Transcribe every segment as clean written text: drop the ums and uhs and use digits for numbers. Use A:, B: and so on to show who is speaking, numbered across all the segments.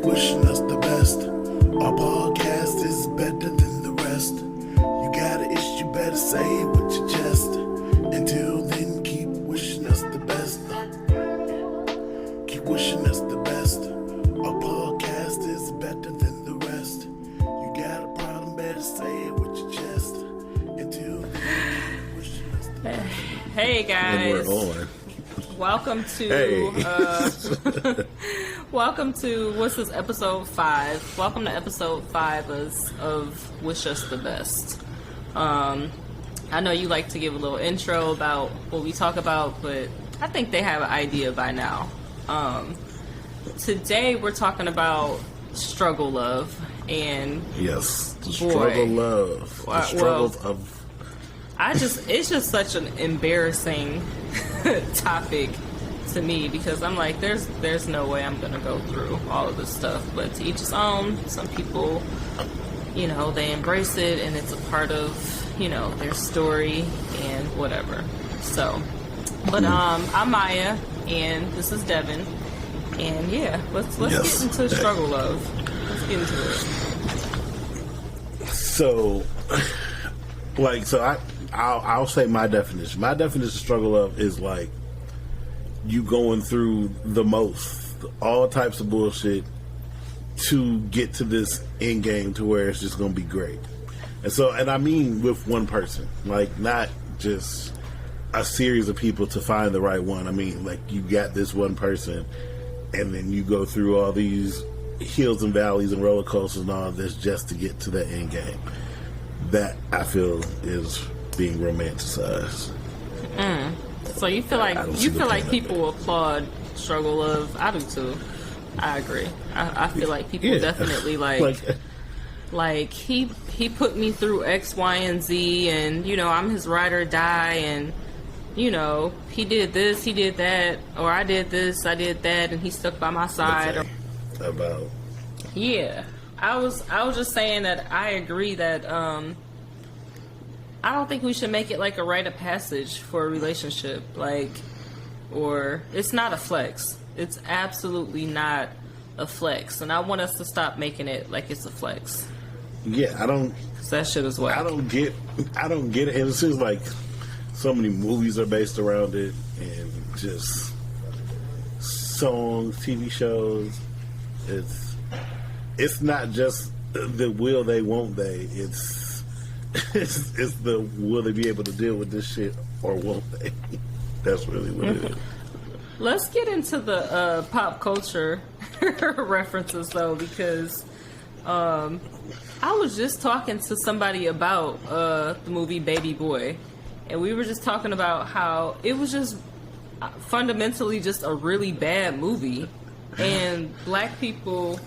A: wishing us the best. Our podcast is better than the rest. You got an issue, better say it with your chest. Until then, keep wishing us the best. Keep wishing us the best. Our podcast is better than the rest. You got a problem, better say it with your chest. Until then, keep wishing us the best.
B: Hey guys.
C: And we're on.
B: Welcome to welcome to what's this, episode 5. Welcome to episode 5 of Wish Us the Best. I know you like to give a little intro about what we talk about, but I think they have an idea by now. Today we're talking about struggle love and
C: yes, the struggle love, the struggles of.
B: It's just such an embarrassing topic to me because I'm like, there's no way I'm gonna go through all of this stuff. But to each his own. Some people, they embrace it and it's a part of, their story and whatever. So, but I'm Miah and this is Devin, and yeah, let's get into struggle love. Let's get into it.
C: So I'll say my definition. My definition of struggle love is like you going through the most, all types of bullshit to get to this end game to where it's just going to be great. And I mean with one person, like not just a series of people to find the right one. I mean, like you got this one person and then you go through all these hills and valleys and roller coasters and all this just to get to the end game. That I feel is being romanticized.
B: So you feel like people applaud struggle love? I do too. I agree. I feel like people definitely like he put me through X, Y, and Z, and I'm his ride or die, and he did this, he did that, or I did this, I did that, and he stuck by my side.
C: About
B: I was just saying that I agree that I don't think we should make it like a rite of passage for a relationship, or it's not a flex. It's absolutely not a flex, and I want us to stop making it like it's a flex.
C: Yeah, I don't.
B: 'Cause that shit is whack.
C: I don't get it, and it seems like so many movies are based around it, and just songs, TV shows. It's not just the will they, won't they. It's the will they be able to deal with this shit or won't they? That's really what it is.
B: Let's get into the pop culture references though, because I was just talking to somebody about the movie Baby Boy, and we were just talking about how it was just fundamentally just a really bad movie, and black people,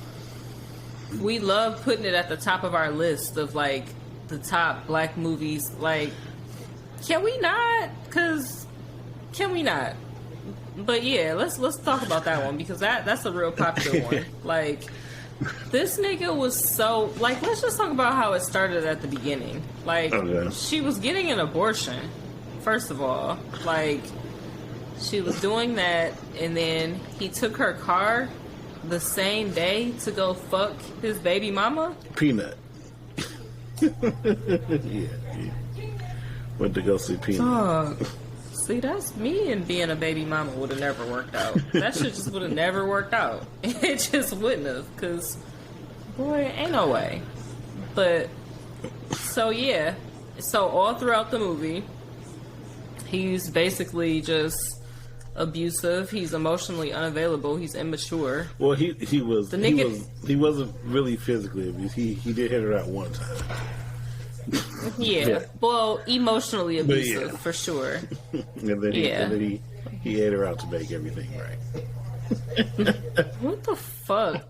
B: we love putting it at the top of our list of like the top black movies. Like, can we not? But yeah, let's talk about that one, because that's a real popular one. Like, this nigga was so, like, let's just talk about how it started at the beginning. Like, She was getting an abortion, first of all. Like, she was doing that, and then he took her car the same day to go fuck his baby mama.
C: Peanut. yeah. Went to go see Peanut.
B: See, that's me, and being a baby mama would have never worked out. That shit just would have never worked out. It just wouldn't have, because, boy, ain't no way. But, so yeah. So all throughout the movie, he's basically just abusive. He's emotionally unavailable. He's immature.
C: Well, he wasn't really physically abusive. He did hit her out one time.
B: Yeah. Well, emotionally abusive for sure.
C: and then he ate her out to make everything right.
B: What the fuck?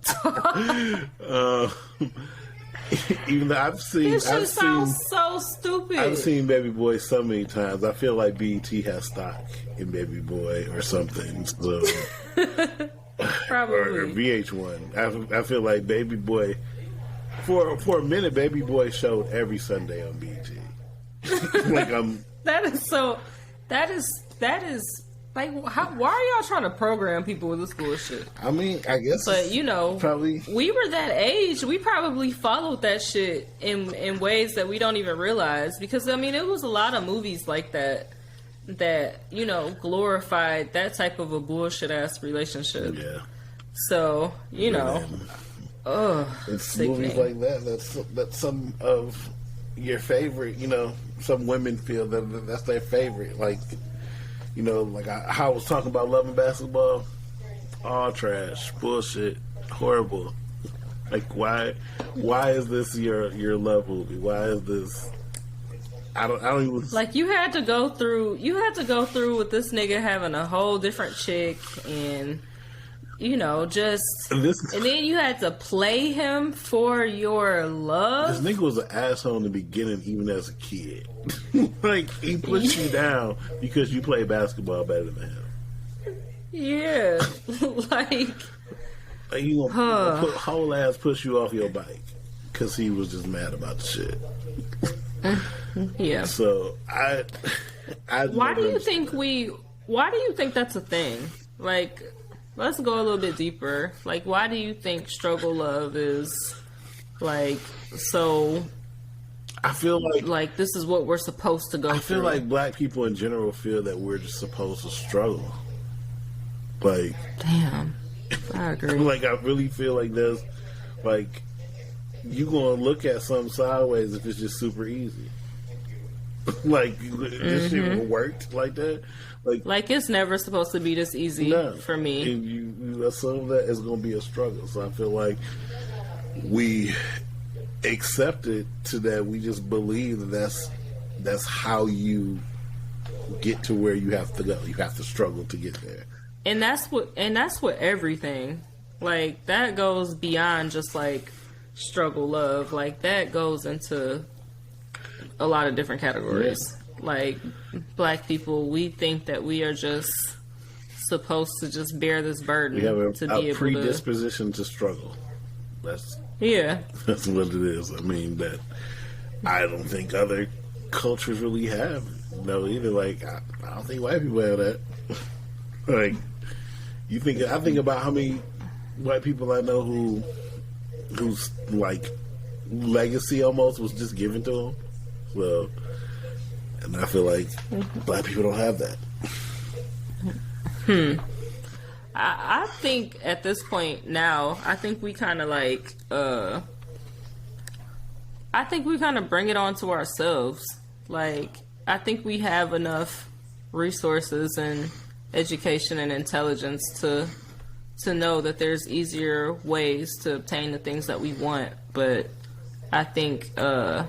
C: Even though I've seen
B: sounds so stupid.
C: I've seen Baby Boy so many times. I feel like BET has stock in Baby Boy or something. So
B: probably.
C: Or VH1. I feel like Baby Boy, for a minute, Baby Boy showed every Sunday on BET.
B: That is Like, why are y'all trying to program people with this bullshit?
C: I mean, I guess.
B: But you know,
C: probably
B: we were that age. We probably followed that shit in ways that we don't even realize. Because I mean, it was a lot of movies like that you know glorified that type of a bullshit ass relationship.
C: Yeah.
B: So you know,
C: it's
B: sickening.
C: movies like that's some of your favorite. You know, some women feel that's their favorite. Like, you know, like how I was talking about Love and Basketball. All trash, bullshit, horrible. Like, why is this your love movie? Why is this? I don't even
B: Like, you had to go through with this nigga having a whole different chick and, you know, just and then you had to play him for your love.
C: This nigga was an asshole in the beginning, even as a kid. Like, he pushed you down because you play basketball better than him.
B: Yeah. Like
C: you gonna put whole ass push you off your bike because he was just mad about the shit.
B: Yeah.
C: So I
B: why do you think that's a thing? Like, let's go a little bit deeper. Like, why do you think struggle love is like so?
C: I feel
B: like this is what we're supposed to go through.
C: I feel like black people in general feel that we're just supposed to struggle. Like,
B: damn, I agree.
C: Like, I really feel like there's like you gonna look at something sideways if it's just super easy. Like, this shit worked like that. Like
B: it's never supposed to be this easy for me.
C: And you assume that it's gonna be a struggle. So I feel like we accept it to that. We just believe that that's how you get to where you have to go. You have to struggle to get there.
B: And that's what everything, like, that goes beyond just like struggle love. Like, that goes into a lot of different categories. Yeah. Like, black people, we think that we are just supposed to just bear this burden.
C: We have
B: a
C: predisposition to struggle. That's what it is. I mean, that I don't think other cultures really have. No, either. Like, I don't think white people have that. Like, I think about how many white people I know whose like legacy almost was just given to them. So, and I feel like black people don't have that.
B: I think at this point now, I think we kind of like, I think we kind of bring it on to ourselves. Like, I think we have enough resources and education and intelligence to know that there's easier ways to obtain the things that we want. But I think, I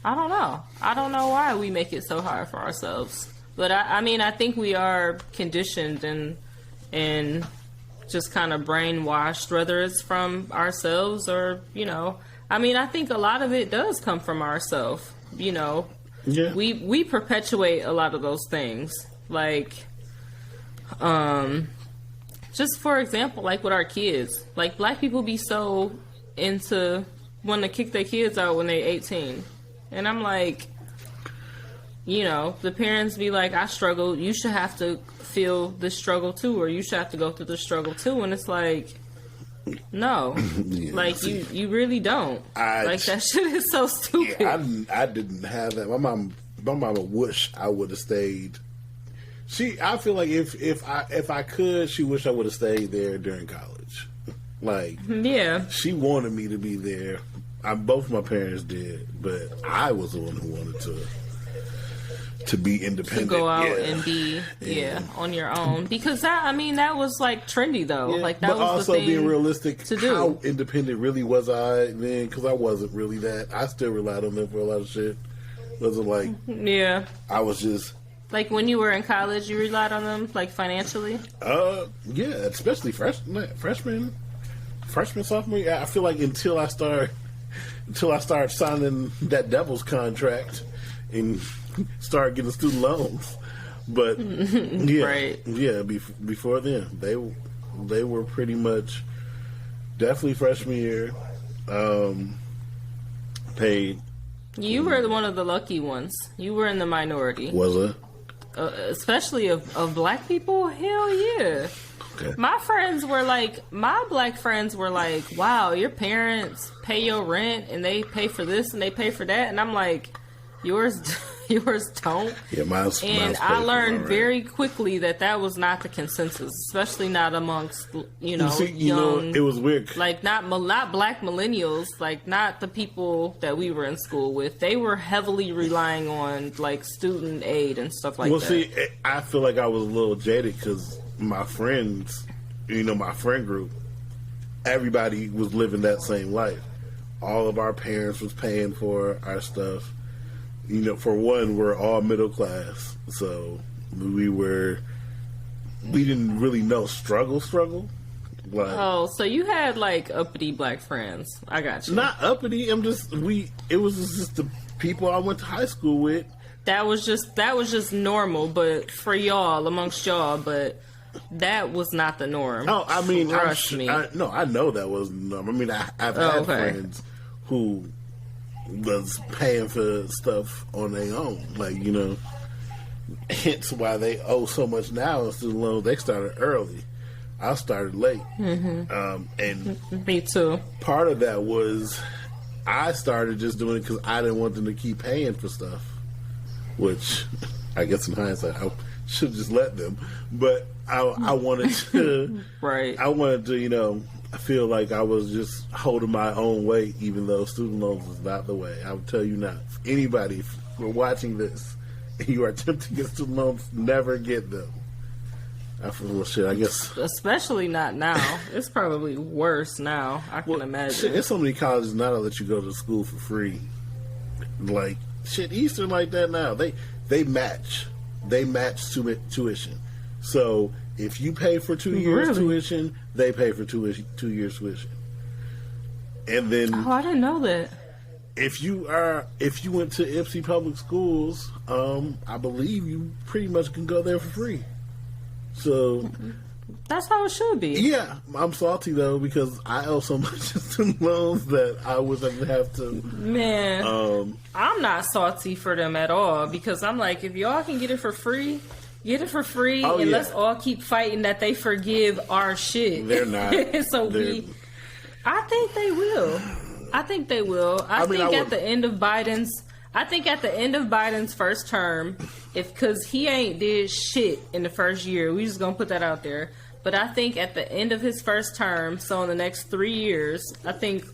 B: don't know why we make it so hard for ourselves. But I mean, I think we are conditioned and just kind of brainwashed, whether it's from ourselves or, you know, I mean, I think a lot of it does come from ourselves, you know.
C: Yeah.
B: We perpetuate a lot of those things. Like, just for example, like with our kids, like, black people be so into wanting to kick their kids out when they're 18. And I'm like, you know, the parents be like, I struggle, you should have to feel this struggle too, or you should have to go through this struggle too. And it's like, no, yeah, like, you really don't. Like, that shit is so stupid.
C: Yeah, I didn't have that. My mama wish I would have stayed. I feel like if I could, she wish I would have stayed there during college. Like,
B: yeah,
C: she wanted me to be there. Both my parents did, but I was the one who wanted to be independent,
B: to go out and be on your own, because that was like trendy though. Like, that
C: but
B: was
C: also
B: the thing
C: being realistic
B: to do.
C: How independent really was I then? Because I wasn't really that. I still relied on them for a lot of shit. Wasn't like I was just
B: like, when you were in college, you relied on them, like, financially.
C: Yeah, especially freshman, sophomore year. I feel like until I start signing that Devils contract and start getting student loans. But yeah,
B: right.
C: Yeah. Before then, they were pretty much definitely freshman year. Paid.
B: You were one of the lucky ones. You were in the minority.
C: Was it?
B: especially of black people. Hell yeah.
C: Okay.
B: My black friends were like, wow, your parents pay your rent and they pay for this and they pay for that. And I'm like, yours don't.
C: Yeah, mine's
B: And
C: paid
B: I
C: for
B: learned
C: my
B: very
C: rent.
B: quickly that was not the consensus, especially not amongst, young,
C: it was weird.
B: like not black millennials, like not the people that we were in school with. They were heavily relying on like student aid and stuff like that.
C: See, I feel like I was a little jaded because my friends, my friend group, everybody was living that same life. All of our parents was paying for our stuff. For one, we're all middle class, so we didn't really know struggle. Like,
B: oh, so you had like uppity black friends. I got you.
C: not uppity. It was just the people I went to high school with.
B: That was just normal, but for y'all, amongst y'all, but that was not the norm.
C: Oh, I mean,
B: Trust me.
C: I know that wasn't the norm. I mean, I've had friends who was paying for stuff on their own, hence why they owe so much now in student loans. They started early. I started late. And
B: Me too.
C: part of that was I started just doing it because I didn't want them to keep paying for stuff, which I guess in hindsight I should have just let them. But I wanted to,
B: Right.
C: I wanted to, I feel like I was just holding my own weight, even though student loans is not the way. I would tell you now, anybody, if you're watching this and you are attempting to get student loans, never get them. I feel, well, shit, I guess.
B: Especially not now. It's probably worse now. I can imagine.
C: Shit, there's so many colleges now that let you go to school for free. Like, shit, Eastern like that now. They match. They match tuition. So if you pay for 2 years
B: Really?
C: tuition, they pay for 2 years tuition. And then
B: Oh, I didn't know that.
C: if you went to Ipsy Public Schools, I believe you pretty much can go there for free. So
B: That's how it should be.
C: yeah, I'm salty though because I owe so much in student loans that I would have to.
B: Man, I'm not salty for them at all because I'm like, if y'all can get it for free, get it for free,
C: Oh,
B: and
C: yeah.
B: let's all keep fighting that they forgive our shit.
C: They're not.
B: I think they will. I think they will. I think at the end of Biden's first term, because he ain't did shit in the first year, we just gonna put that out there. But I think at the end of his first term, so in the next 3 years, I think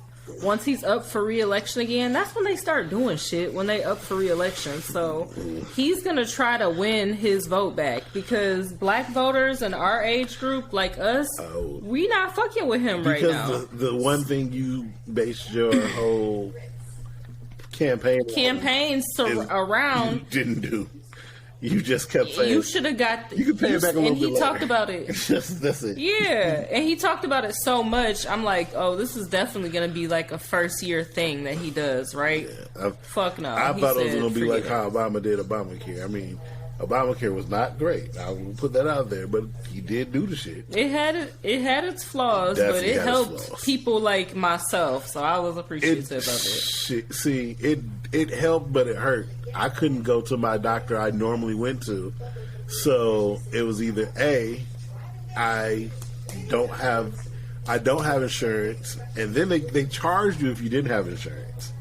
B: once he's up for re-election again, that's when they start doing shit, when they up for re-election. So he's gonna try to win his vote back because black voters in our age group, like us, we not fucking with him right now.
C: Because the one thing you based your whole campaigns
B: around
C: you didn't do. You just kept saying
B: you should have got.
C: You could pay it back a little bit
B: And he
C: later.
B: talked about it.
C: That's it.
B: Yeah, and he talked about it so much. I'm like, oh, this is definitely going to be like a first year thing that he does, right? Fuck no.
C: I
B: He
C: thought it was
B: said,
C: going to be like
B: forget
C: how Obama did Obamacare. I mean, Obamacare was not great. I will put that out there, but he did do the shit.
B: it had its flaws,
C: Definitely
B: but it
C: had its
B: helped
C: flaws.
B: people like myself. So I was appreciative of it.
C: Shit, see, it helped, but it hurt. I couldn't go to my doctor I normally went to, so it was either A, I don't have insurance, and then they charged you if you didn't have insurance,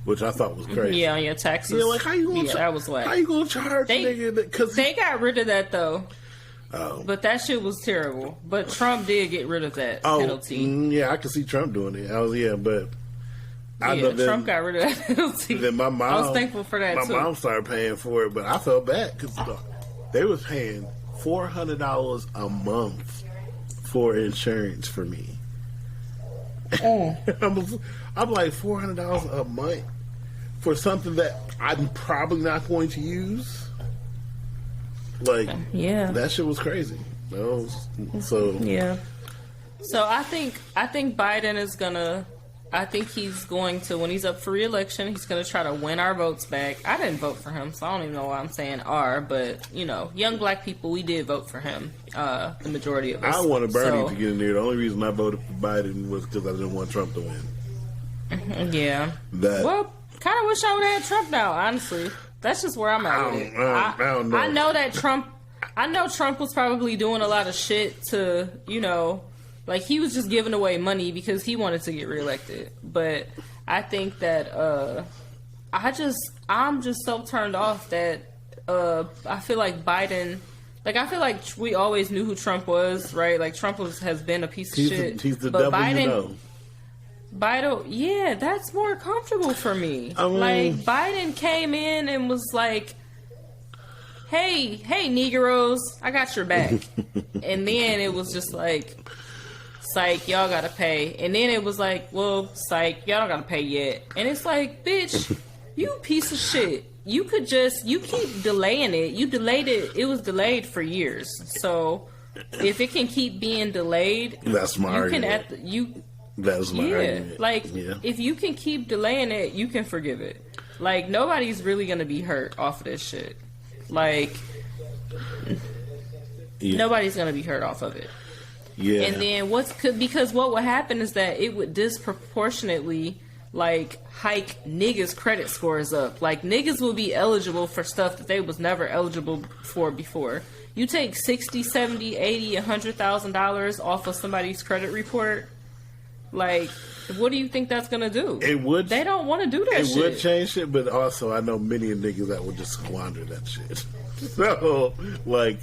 C: which I thought was crazy.
B: Yeah, on your taxes.
C: Yeah, like how you gonna
B: that was like
C: how you gonna charge a nigga? Because
B: they got rid of that though.
C: Oh.
B: But that shit was terrible. But Trump did get rid of that penalty.
C: Yeah, I can see Trump doing it. But I know that
B: Trump got rid of that penalty.
C: Then my mom,
B: I was thankful for that too.
C: My mom started paying for it, but I felt bad because they was paying $400 a month for insurance for me. I'm like $400 a month for something that I'm probably not going to use. Like,
B: yeah,
C: that shit was crazy. So
B: I think Biden is gonna. I think he's going to, when he's up for re-election, he's going to try to win our votes back. I didn't vote for him, so I don't even know why I'm saying "our," but, young black people, we did vote for him, the majority of us.
C: I wanted Bernie to get in there. The only reason I voted for Biden was because I didn't want Trump to win.
B: Yeah.
C: Well,
B: kind of wish I would have had Trump now, honestly. That's just where I'm at with it.
C: I don't know.
B: I know that Trump was probably doing a lot of shit to, like he was just giving away money because he wanted to get reelected. But I think that I'm just so turned off that I feel like Biden, like I feel like we always knew who Trump was, right? Like Trump has been a piece of shit.
C: He's the
B: but
C: devil, Biden,
B: Biden, yeah, that's more comfortable for me.
C: I mean,
B: like Biden came in and was like, hey, Negroes, I got your back. And then it was just like, psych, y'all gotta pay. And then it was like, well, psych, y'all don't gotta pay yet. And it's like, bitch, you piece of shit. You keep delaying it. You delayed it. It was delayed for years. So if it can keep being delayed,
C: that's my argument. That's my argument.
B: Like, if you can keep delaying it, you can forgive it. Like, nobody's really going to be hurt off of this shit. Like, nobody's going to be hurt off of it.
C: Yeah.
B: And then because what would happen is that it would disproportionately, like, hike niggas' credit scores up. Like, niggas will be eligible for stuff that they was never eligible for before. You take $60, $70, $80, $100,000 off of somebody's credit report. Like, what do you think that's gonna do?
C: It would.
B: They don't want to do that shit.
C: It would change shit, but also I know many niggas that would just squander that shit. So, like,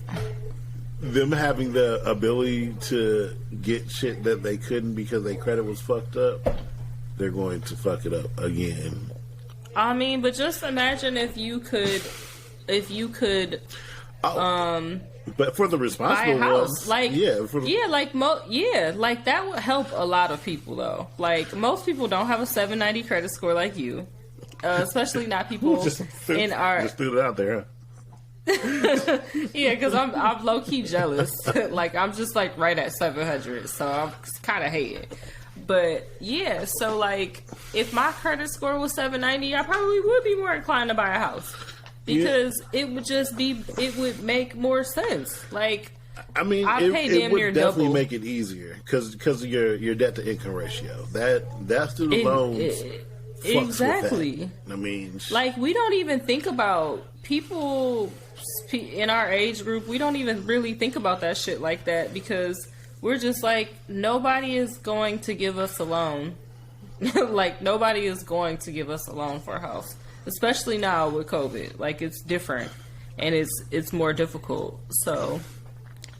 C: them having the ability to get shit that they couldn't because their credit was fucked up, they're going to fuck it up again.
B: I mean, but just imagine if you could,
C: but for the responsible
B: buy a house,
C: ones,
B: like like that would help a lot of people though. Like most people don't have a 790 credit score like you, especially not people in our.
C: Just threw it out there.
B: Huh? Yeah, because I'm low key jealous. Like I'm just like right at 700, so I'm kind of hate it. But yeah, so like if my credit score was 790, I probably would be more inclined to buy a house. Because it would make more sense. Like,
C: I mean, it would definitely make it easier because of your debt to income ratio. That student loans
B: exactly.
C: With that. I mean,
B: like we don't even think about people in our age group. We don't even really think about that shit like that because we're just like nobody is going to give us a loan. Like nobody is going to give us a loan for a house. Especially now with COVID, like it's different and it's more difficult. So,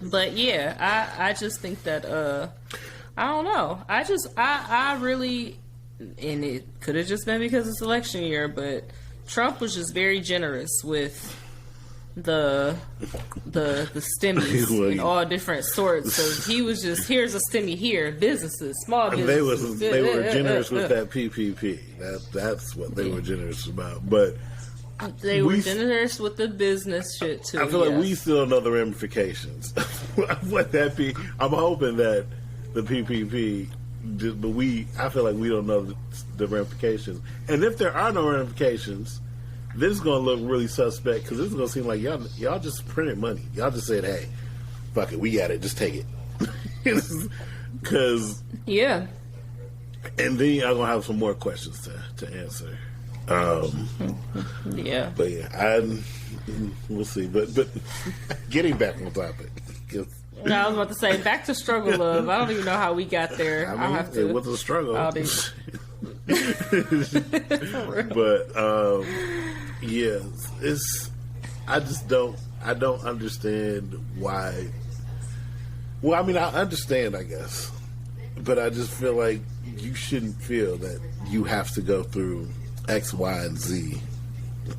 B: but yeah, I just think that I don't know. I really, and it could have just been because it's election year, but Trump was just very generous with the stimmies in all different sorts. So he was just here's a stimmy here, businesses, small businesses.
C: They were generous with that PPP. That's what they were generous about. But
B: they were generous with the business shit too.
C: I feel like we still don't know the ramifications. What that be? I'm hoping that the PPP, but I feel like we don't know the ramifications. And if there are no ramifications, this is going to look really suspect because this is going to seem like y'all just printed money. Y'all just said, hey, fuck it, we got it, just take it. Because
B: yeah.
C: And then y'all going to have some more questions to answer.
B: Yeah.
C: But yeah, we'll see. But getting back on topic.
B: No, I was about to say, back to struggle love. I don't even know how we got there.
C: I mean, it was a struggle. But yeah, I don't understand why. Well, I mean, I understand, I guess, but I just feel like you shouldn't feel that you have to go through X, Y, and Z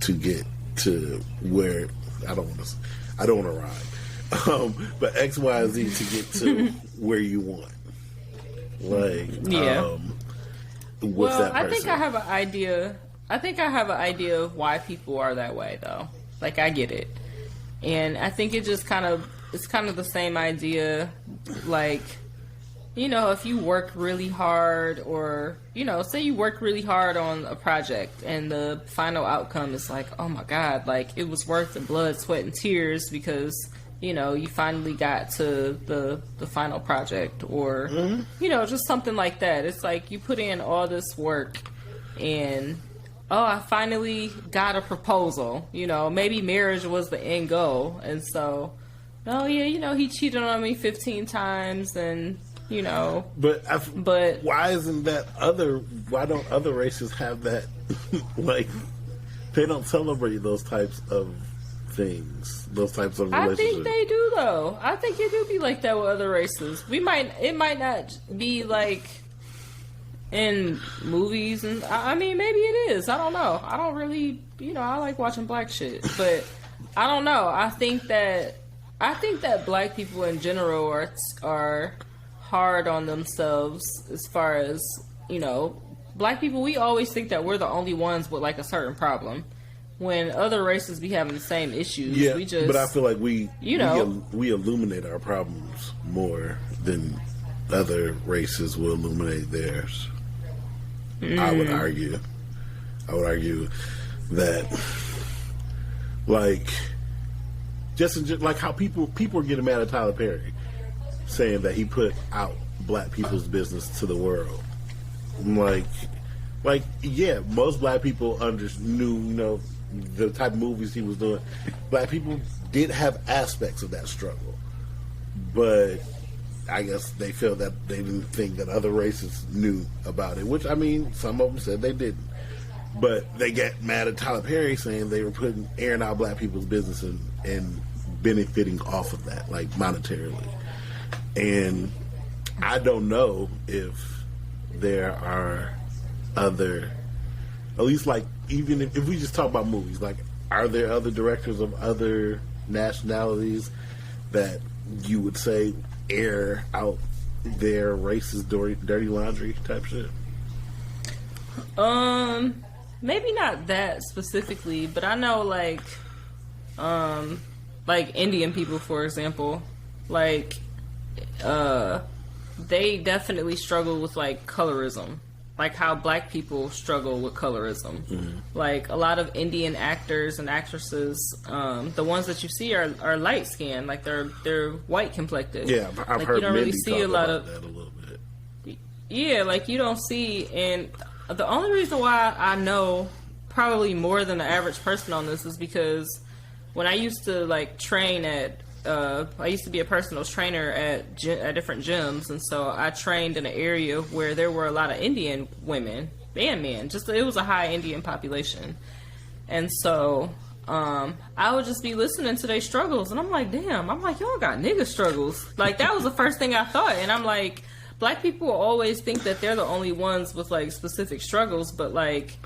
C: to get to where I don't want to rhyme, but X, Y, and Z to get to where you want. Like,
B: yeah.
C: Well,
B: I think I have an idea. I think I have an idea of why people are that way, though. Like, I get it. And I think it's kind of the same idea. Like, if you work really hard or, say you work really hard on a project and the final outcome is like, oh my God, like, it was worth the blood, sweat, and tears because, you finally got to the final project or, just something like that. It's like you put in all this work and oh, I finally got a proposal. You know, maybe marriage was the end goal. And so, oh, yeah, you know, he cheated on me 15 times and, you know.
C: But why isn't why don't other races have that? Like, they don't celebrate those types of things, those types of relationships.
B: I think they do, though. I think it do be like that with other races. It might not be like in movies, and I mean, maybe it is. I don't know. I don't really, you know, I like watching black shit, but I don't know. I think that black people in general are hard on themselves as far as, you know, black people. We always think that we're the only ones with like a certain problem, when other races be having the same issues.
C: Yeah,
B: we just,
C: but I feel like we illuminate our problems more than other races will illuminate theirs. I would argue that, like, just like how people are getting mad at Tyler Perry, saying that he put out black people's business to the world. Like yeah, most black people knew, you know, the type of movies he was doing. Black people did have aspects of that struggle, but I guess they feel that they didn't think that other races knew about it, which, I mean, some of them said they didn't. But they get mad at Tyler Perry saying they were airing out black people's business and benefiting off of that, like monetarily. And I don't know if there are other, at least like, even if we just talk about movies, like, are there other directors of other nationalities that you would say air out their racist dirty laundry type shit?
B: Maybe not that specifically, but I know like Indian people, for example, like they definitely struggle with like colorism, like how black people struggle with colorism. Mm-hmm. Like a lot of Indian actors and actresses, the ones that you see are light skinned, like they're white complected.
C: Yeah, I've heard
B: you don't
C: Mindy
B: really see
C: talk
B: a lot
C: about
B: of
C: that a little bit.
B: Yeah, like you don't see, and the only reason why I know probably more than the average person on this is because when I used to like train at I used to be a personal trainer at different gyms, and so I trained in an area where there were a lot of Indian women and men. It was a high Indian population, and so I would just be listening to their struggles, and I'm like, damn, y'all got nigga struggles. Like that was the first thing I thought, and I'm like, black people always think that they're the only ones with like specific struggles, but like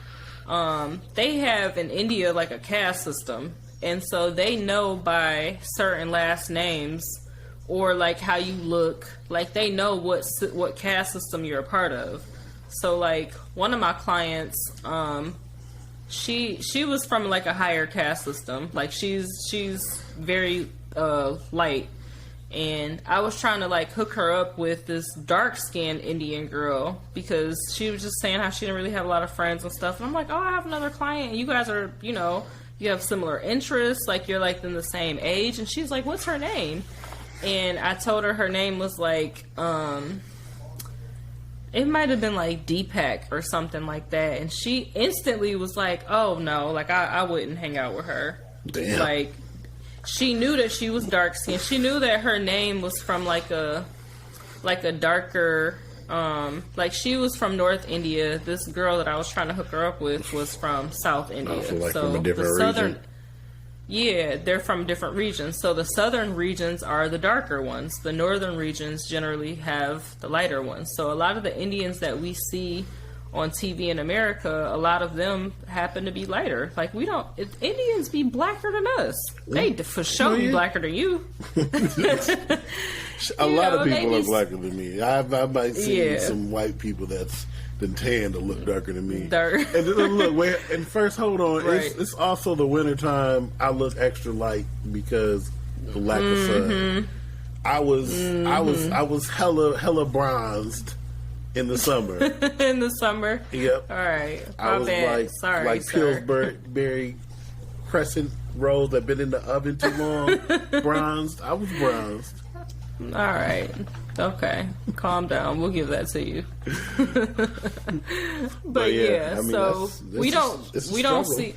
B: they have in India like a caste system. And so they know by certain last names or like how you look, like they know what caste system you're a part of. So like one of my clients, she was from like a higher caste system. Like she's very light. And I was trying to like hook her up with this dark skinned Indian girl because she was just saying how she didn't really have a lot of friends and stuff. And I'm like, oh, I have another client. You guys are, you know, you have similar interests, like you're like in the same age. And she's like, what's her name? And I told her name was like, it might have been like Deepak or something like that. And she instantly was like, oh no, like I wouldn't hang out with her.
C: Damn.
B: Like she knew that she was dark skinned. She knew that her name was from like a darker, like she was from North India. This girl that I was trying to hook her up with was from South India.
C: So like
B: so
C: from a different region?
B: Yeah, they're from different regions. So the southern regions are the darker ones. The northern regions generally have the lighter ones. So a lot of the Indians that we see on TV in America, a lot of them happen to be lighter. Like Indians be blacker than us. They for sure be blacker than you.
C: A lot of people are blacker than me. I might see some white people that's been tanned to look darker than me.
B: Dark.
C: And look, and first, hold on. Right. It's also the winter time. I look extra light because of lack of sun. I was hella bronzed in the summer.
B: In the summer.
C: Yep.
B: All right.
C: I was
B: bad. Sorry,
C: like Pillsbury crescent rolls that been in the oven too long. Bronzed. I was bronzed.
B: All right. Okay. Calm down. We'll give that to you. But yeah,
C: I mean,
B: so we don't
C: struggle.
B: see.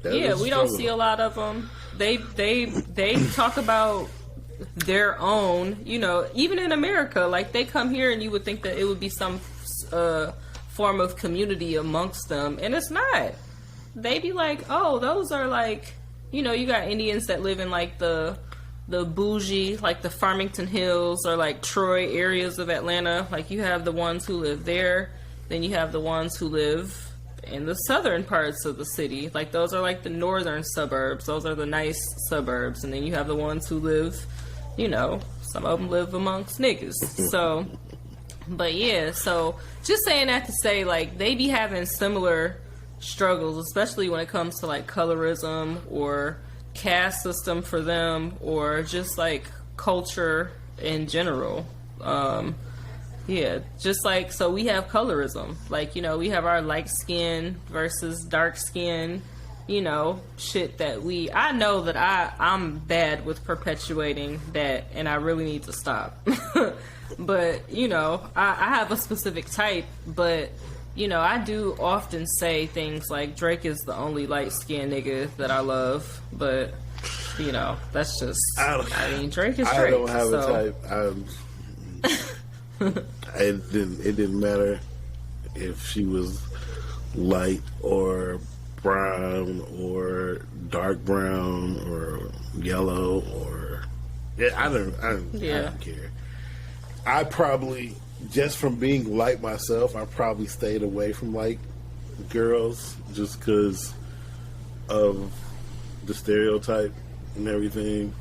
C: That
B: Yeah,
C: is a
B: we don't
C: struggle.
B: see a lot of them. They talk about their own, you know, even in America, like they come here and you would think that it would be some form of community amongst them, and it's not. They be like, oh, those are like, you know, you got Indians that live in like the bougie, like the Farmington Hills or like Troy areas of Atlanta. Like you have the ones who live there, then you have the ones who live in the southern parts of the city. Like those are like the northern suburbs. Those are the nice suburbs. And then you have the ones who live, you know, some of them live amongst niggas. So, but yeah, so just saying that to say, like, they be having similar struggles, especially when it comes to like colorism or caste system for them, or just like culture in general. Yeah, just like, so we have colorism. Like, you know, we have our light skin versus dark skin, you know, shit that I know that I'm bad with perpetuating that, and I really need to stop. But, you know, I have a specific type, but, you know, I do often say things like Drake is the only light skinned nigga that I love, but, you know, that's just, I mean, Drake is Drake.
C: I don't have
B: so.
C: a type. It didn't matter if she was light or brown or dark brown or yellow or I don't care. I probably, just from being light myself, I probably stayed away from light girls just because of the stereotype and everything.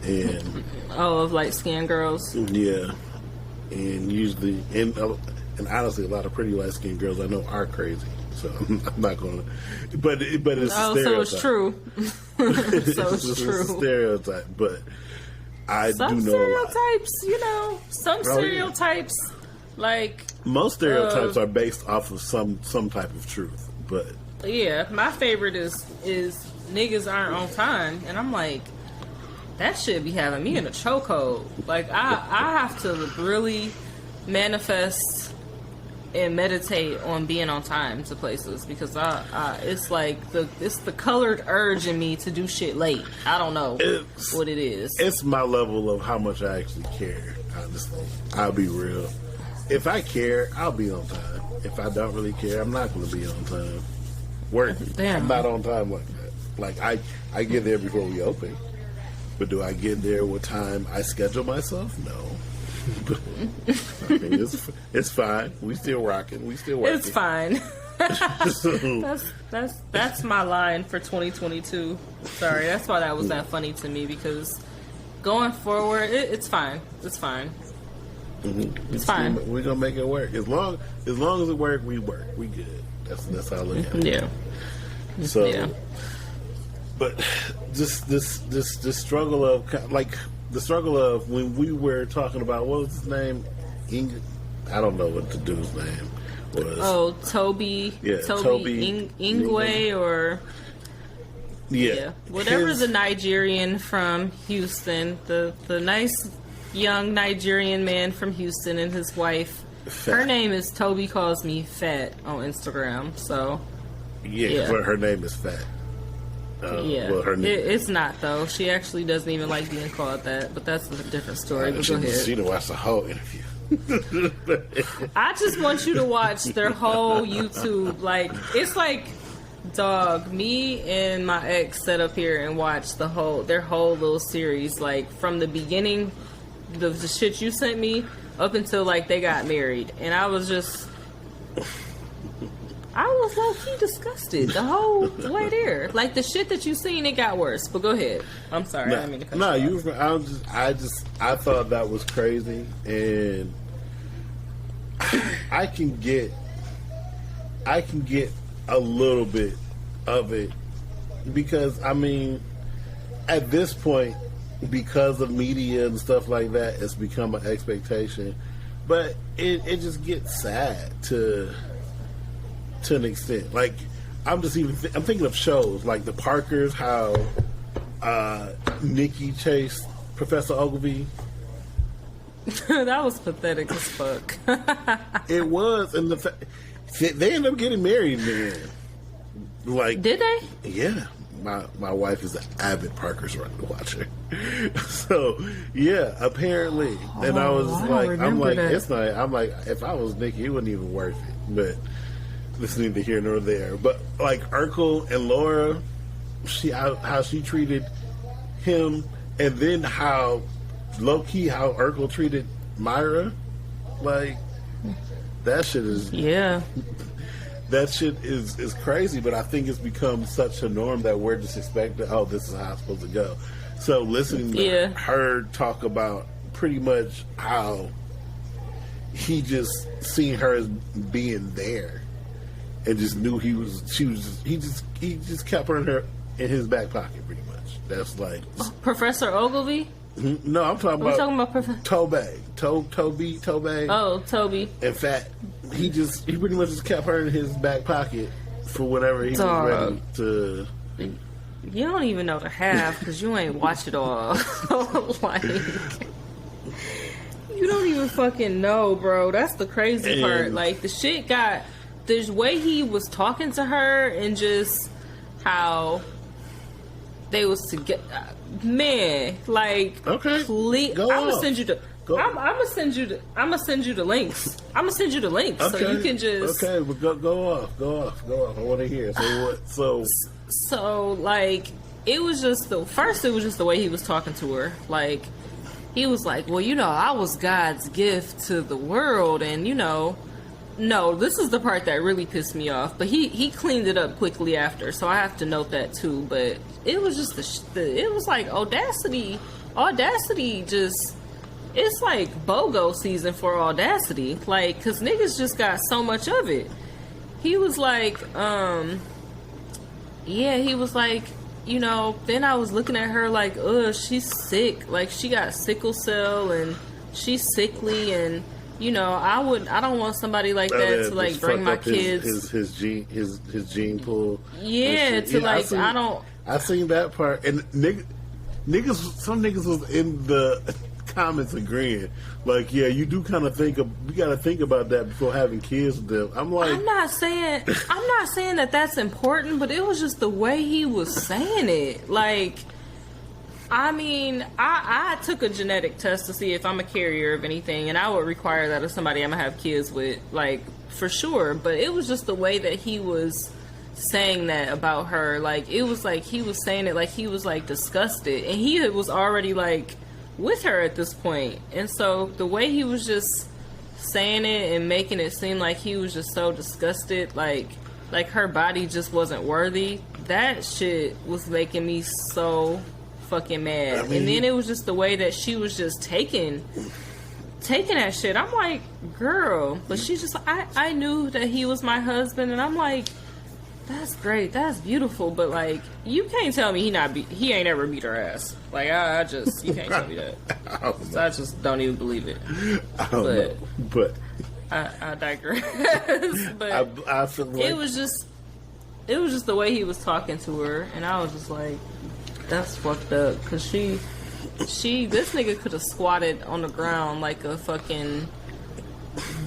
C: And
B: of light skinned girls.
C: yeah. And usually, and honestly, a lot of pretty light skinned girls I know are crazy. So I'm not going to. But it's a stereotype.
B: So it's true.
C: It's true. It's a stereotype. But I do know
B: stereotypes, you know, some stereotypes, like
C: most stereotypes are based off of some type of truth. But
B: yeah, my favorite is niggas aren't on time, and I'm like, that shit be having me in a chokehold. Like, I have to really manifest and meditate on being on time to places, because it's like it's the colored urge in me to do shit late. I don't know what it is. It's
C: my level of how much I actually care, honestly. I'll be real. If I care, I'll be on time. If I don't really care, I'm not going to be on time. I'm not on time like that. Like, I get there before we open. But do I get there with time I schedule myself? No. I mean, it's fine. We still rocking. We still working.
B: It's fine. That's my line for 2022. Sorry, that's why that was that funny to me, because going forward, it's fine. It's fine.
C: Mm-hmm.
B: It's fine.
C: We're gonna make it work. As long as it work, we work. We good. That's how I look at it.
B: Yeah.
C: So.
B: Yeah.
C: But just this struggle of, like, the struggle of when we were talking about, what was his name? I don't know what the dude's name was.
B: Oh, Toby.
C: Yeah,
B: Toby Ingwe or
C: yeah,
B: whatever. The Nigerian from Houston, the nice young Nigerian man from Houston, and his wife.
C: Fat.
B: Her name is Toby Calls Me Fat on Instagram. So
C: yeah, but her name is Fat. Well, her name
B: it's not, though. She actually doesn't even like being called that, but that's a different story. But go ahead.
C: She didn't watch the whole interview.
B: I just want you to watch their whole YouTube. Like, it's like, dog, me and my ex sat up here and watched their whole little series, like from the beginning, the shit you sent me, up until like they got married, and I was low-key disgusted the whole way there. Like, the shit that you seen, it got worse. But go ahead. I'm sorry. I didn't mean to cut you off.
C: I thought that was crazy, and I can get a little bit of it, because I mean, at this point, because of media and stuff like that, it's become an expectation. But it just gets sad to an extent. Like, I'm thinking of shows like the Parkers, how Nikki chased Professor Ogilvy
B: That was pathetic as fuck.
C: It was, and they ended up getting married, man. Like,
B: did they?
C: Yeah. My wife is an avid Parker's watcher. So, yeah, apparently. And I was I'm like,
B: that.
C: it's not, I'm like, if I was Nikki, it wasn't even worth it. But this is neither here nor there. But, like, Urkel and Laura, how she treated him, and then how low-key how Urkel treated Myra, like, that shit is...
B: Yeah.
C: That shit is crazy, but I think it's become such a norm that we're just expecting, oh, this is how it's supposed to go. So listening to her talk about pretty much how he just seen her as being there and just knew he just kept her in his back pocket pretty much. That's like...
B: Professor Ogilvy?
C: No, I'm talking about...
B: We're talking about Professor...
C: Toby.
B: Oh, Toby.
C: In fact, he pretty much just kept her in his back pocket for whenever he was ready to...
B: You don't even know the half because you ain't watch it all. Like, you don't even fucking know, bro. That's the crazy part. Like, the shit got... The way he was talking to her and just how they was together... Man, like,
C: okay,
B: please, I'm gonna send you the... I'm gonna send you the links. I'm gonna send you the links so you can just...
C: Okay, but go off. I want to hear.
B: So like, it was just the way he was talking to her. Like, he was like, well, I was God's gift to the world, and no, this is the part that really pissed me off. But he cleaned it up quickly after, so I have to note that too. But it was just it was like Audacity just... It's like BOGO season for Audacity. Like, cause niggas just got so much of it. He was like, he was like, then I was looking at her like, she's sick. Like, she got sickle cell and she's sickly, and I don't want somebody like that to like bring my kids
C: his gene pool.
B: Yeah, to like
C: I seen that part, and niggas, some niggas was in the comments agreeing, like, yeah, you do kind of you got to think about that before having kids with them. I'm like, I'm not saying
B: that that's important, but it was just the way he was saying it. Like, I mean, I took a genetic test to see if I'm a carrier of anything, and I would require that of somebody I'm gonna have kids with, like, for sure. But it was just the way that he was saying that about her. Like, it was like he was saying it like he was like disgusted, and he was already like with her at this point. And so the way he was just saying it and making it seem like he was just so disgusted, like her body just wasn't worthy, that shit was making me so fucking mad. I mean, and then it was just the way that she was just taking that shit. I'm like, girl, but she just, I knew that he was my husband, and I'm like, that's great, that's beautiful, but like, you can't tell me he ain't ever beat her ass. Like, I just, you can't tell me that. I just don't even believe it.
C: But
B: I digress. But
C: I feel like
B: it was just the way he was talking to her, and I was just like, that's fucked up. Cause this nigga could have squatted on the ground like a fucking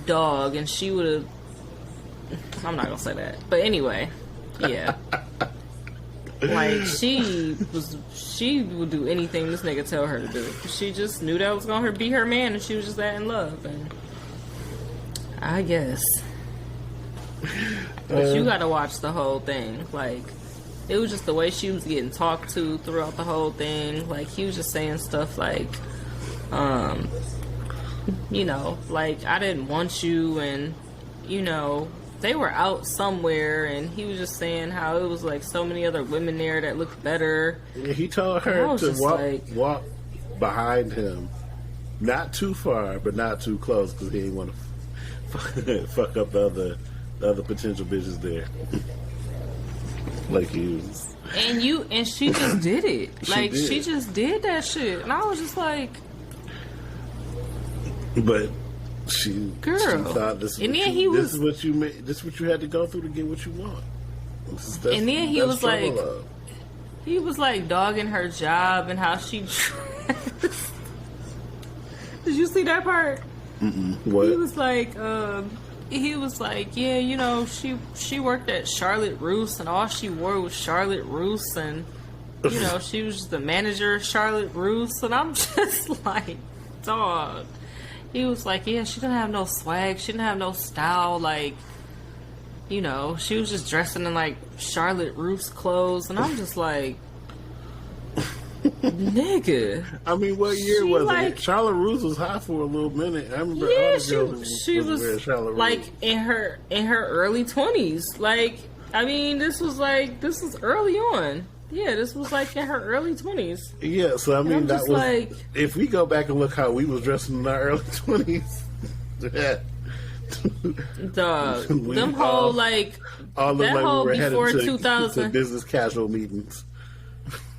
B: dog, and she would have. I'm not gonna say that, but anyway, yeah. Like, she would do anything this nigga tell her to do. She just knew that was gonna be her man, and she was just that in love. And I guess, but you gotta watch the whole thing. Like, it was just the way she was getting talked to throughout the whole thing. Like, he was just saying stuff like, like, I didn't want you, and they were out somewhere, and he was just saying how it was like so many other women there that looked better.
C: He told her to walk behind him, not too far, but not too close, because he didn't want to fuck up the other potential bitches there. Like, he was,
B: and she just did it. She just did that shit, and I was just like,
C: but. She thought this is what you had to go through to get what you want.
B: And then he was like dogging her job and how she dressed. Did you see that part?
C: What?
B: He was like, yeah, you know, she worked at Charlotte Russe, and all she wore was Charlotte Russe, and you know, she was the manager of Charlotte Russe, and I'm just like, dog. He was like, yeah, she didn't have no swag, she didn't have no style, like, you know, she was just dressing in like Charlotte Russe clothes, and I'm just like, nigga.
C: I mean, what year was it? Charlotte Russe was hot for a little minute. I remember. Yeah,
B: she was like in her early 20s. Like, I mean, this was early on. Yeah, this was like in her early 20s.
C: Yeah, so I mean, that was like, if we go back and look how we was dressing in our early 20s.
B: Them whole like
C: all
B: that
C: like
B: whole
C: we
B: before
C: to
B: 2000
C: business casual meetings.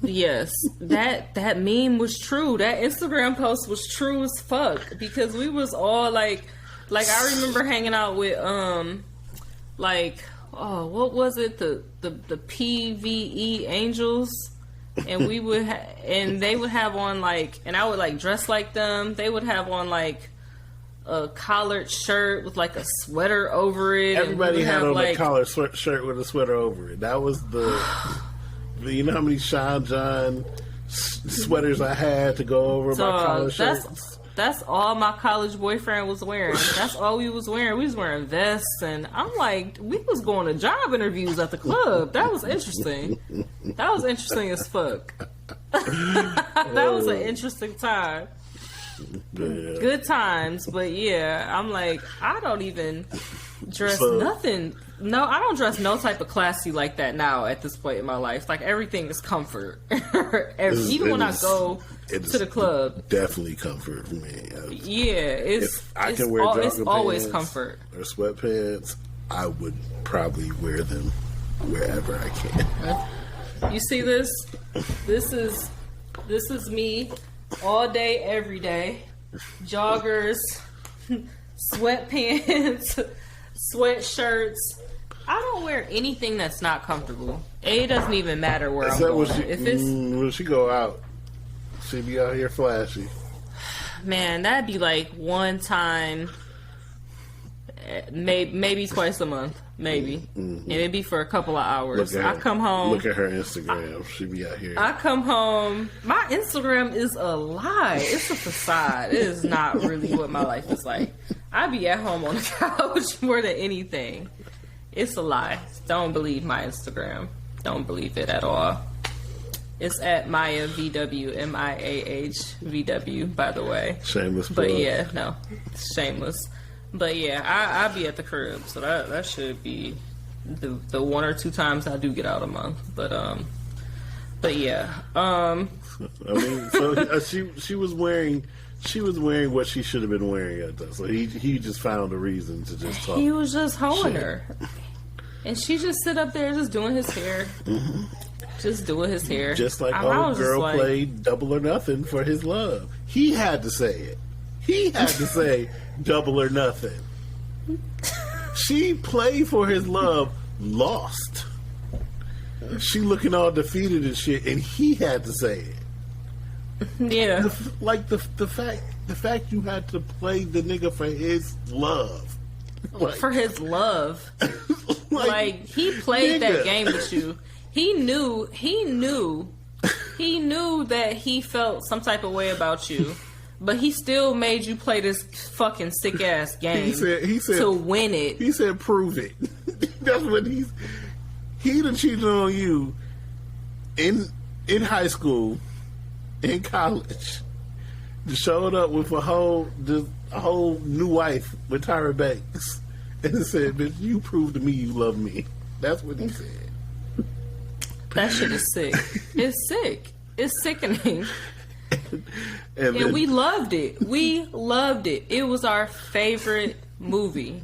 B: Yes, that meme was true. That Instagram post was true as fuck, because we was all like I remember hanging out with what was it, the PVE Angels, and we would and they would have on like, and I would like dress like them. They would have on like a collared shirt with like a sweater over it.
C: Everybody had on like, a collared shirt with a sweater over it. That was the. You know how many Sean John sweaters I had to go over my college shirts?
B: That's all my college boyfriend was wearing. That's all we was wearing. We was wearing vests, and I'm like, we was going to job interviews at the club. That was interesting. That was interesting as fuck. That was an interesting time. Yeah. Good times, but yeah, I'm like, I don't even dress nothing. No, I don't dress no type of classy like that now at this point in my life. Like, everything is comfort. Even when I go to the club.
C: Definitely comfort for me.
B: Yeah,
C: if I can wear jogger
B: it's always
C: pants
B: comfort.
C: Or sweatpants, I would probably wear them wherever I can.
B: You see this? This is me all day, every day. Joggers, sweatpants, sweatshirts. I don't wear anything that's not comfortable. It doesn't even matter where I'm going.
C: When she go out, she be out here flashy.
B: Man, that'd be like one time, maybe twice a month, maybe. Mm-hmm. And it'd be for a couple of hours. I come home.
C: Look at her Instagram. She be out here.
B: I come home. My Instagram is a lie. It's a facade. It is not really what my life is like. I be at home on the couch more than anything. It's a lie. Don't believe my Instagram. Don't believe it at all. It's at Miah VW, MIAH VW, by the way.
C: Shameless
B: plug. But yeah,
C: no,
B: shameless. But yeah, I be at the crib, so that should be the one or two times I do get out a month. But yeah.
C: I mean, so she was wearing what she should have been wearing at that. So he just found a reason to just talk.
B: He was just hoeing her, and she just sit up there just doing his hair. Mm-hmm. Just doing his hair.
C: Just like old girl played Double or Nothing for his love. He had to say it. He had to say Double or Nothing. She played for his love, lost. She looking all defeated and shit, and he had to say it.
B: Yeah.
C: The fact you had to play the nigga for his love.
B: For his love. like he played that game with you. He knew that he felt some type of way about you, but he still made you play this fucking sick ass game. He said to win it.
C: He said, "Prove it." That's what he done cheated on you in high school, in college. Just showed up with a whole new wife with Tyra Banks, and said, "Bitch, you proved to me you love me." That's what he said.
B: That shit is sick. It's sick. It's sickening. And we loved it. We loved it. It was our favorite movie.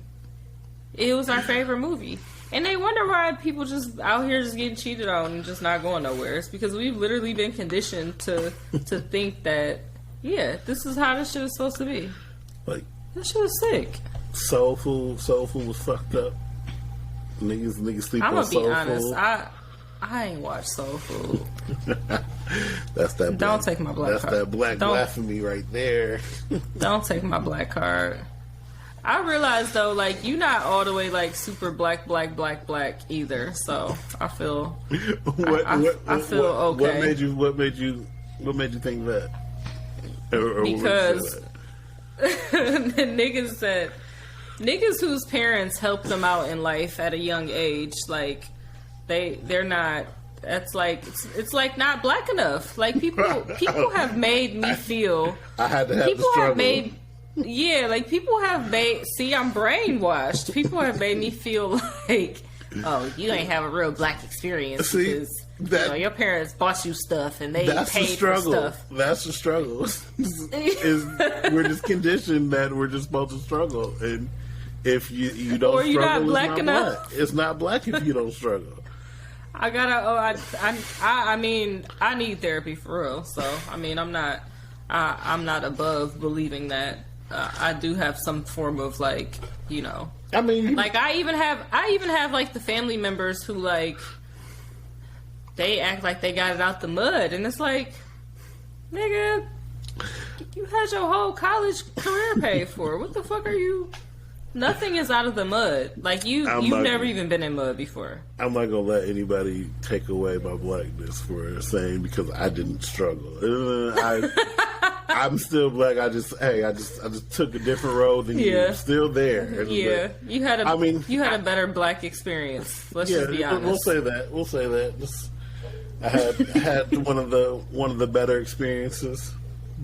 B: It was our favorite movie. And they wonder why people just out here just getting cheated on and just not going nowhere. It's because we've literally been conditioned to think that, yeah, this is how this shit is supposed to be.
C: Like,
B: this shit is sick.
C: Soul Food was fucked up. Niggas sleep on Soul Food.
B: I'm gonna be honest. I ain't watched Soul Food.
C: That's that.
B: Don't take my black card.
C: That's that black blasphemy right there.
B: Don't take my black card. I realize though, like, you're not all the way like super black either. So I feel I feel okay.
C: What made you think that?
B: Because niggas whose parents helped them out in life at a young age, like they're not. That's like it's like not black enough. Like people have made me feel.
C: I had to have people the struggle.
B: Have made. Yeah, like people have made. See, I'm brainwashed. People have made me feel like, oh, you ain't have a real black experience because your parents bought you stuff and they paid for stuff.
C: That's the struggle. We're just conditioned that we're just supposed to struggle, and if you don't, or you're struggle, not black enough. It's not black if you don't struggle.
B: I gotta. I mean, I need therapy for real. So I mean, I'm not above believing that. I do have some form of like, you know.
C: I mean,
B: like I even have like the family members who like they act like they got it out the mud, and it's like, nigga, you had your whole college career paid for. What the fuck are you? Nothing is out of the mud. Like you've never even been in mud before. I'm not gonna let anybody take away my blackness for saying because I didn't struggle. I'm still black. I just took a different road than you. Still there. Yeah, you had a better black experience. Let's just be honest.
C: We'll say that. I had one of the better experiences,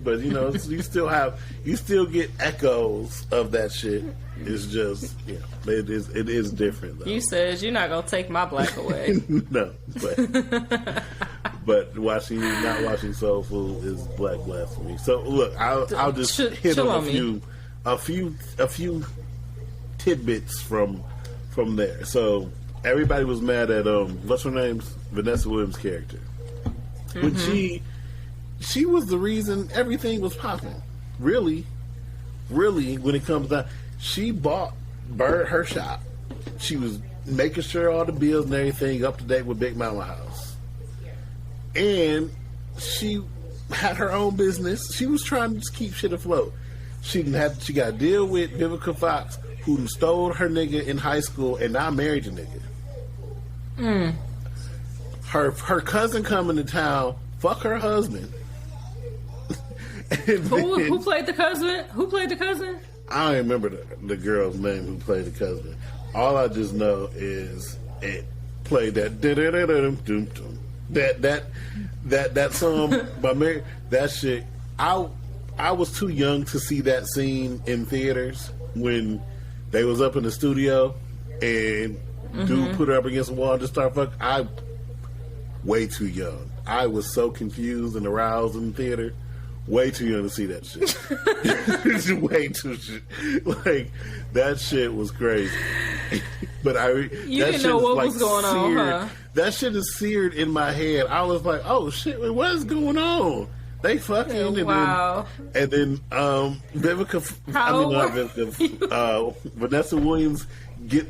C: but you know, you still get echoes of that shit. It's just, it is different though.
B: You said you're not gonna take my black away.
C: No, but not watching Soul Food is black blasphemy. So look, I'll just hit on a few tidbits from there. So everybody was mad at what's her name, Vanessa Williams' character, when she was the reason everything was popping. Really, when it comes down, she bought her shop. She was making sure all the bills and everything up to date with Big Mama House. And she had her own business. She was trying to just keep shit afloat. She got to deal with Vivica Fox, who stole her nigga in high school and now married the nigga. Her cousin coming to town, fuck her husband.
B: Who played the cousin? Who played the cousin?
C: I don't remember the girl's name who played the cousin. All I just know is it played that that song by Mary. That shit. I was too young to see that scene in theaters when they was up in the studio and dude put her up against the wall and just start fucking. I way too young. I was so confused and aroused in the theater. Way too young to see that shit. Way too shit. Like that shit was crazy. But
B: you didn't know what was going on, huh?
C: That shit is seared in my head. I was like, oh shit, what is going on? They fucking and then Vivica. Vanessa Williams get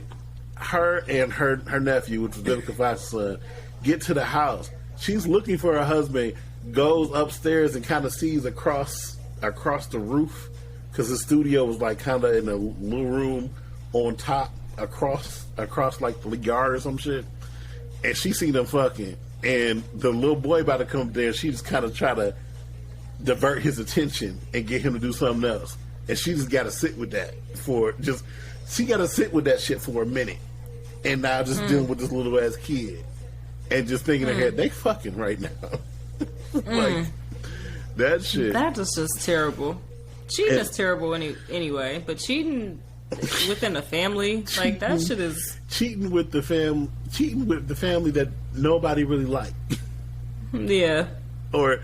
C: her and her nephew, which was Vivica Fox's son, get to the house. She's looking for her husband. Goes upstairs and kind of sees across the roof because the studio was like kind of in a little room on top across like the yard or some shit, and she seen them fucking, and the little boy about to come there. She just kind of try to divert his attention and get him to do something else, and she just got to sit with that she got to sit with that shit for a minute, and now just dealing with this little ass kid and just thinking in her head they fucking right now. Like that shit.
B: That is just terrible. Cheating is terrible anyway, but cheating within a family, like that shit is
C: cheating with the family that nobody really liked.
B: Yeah.
C: Or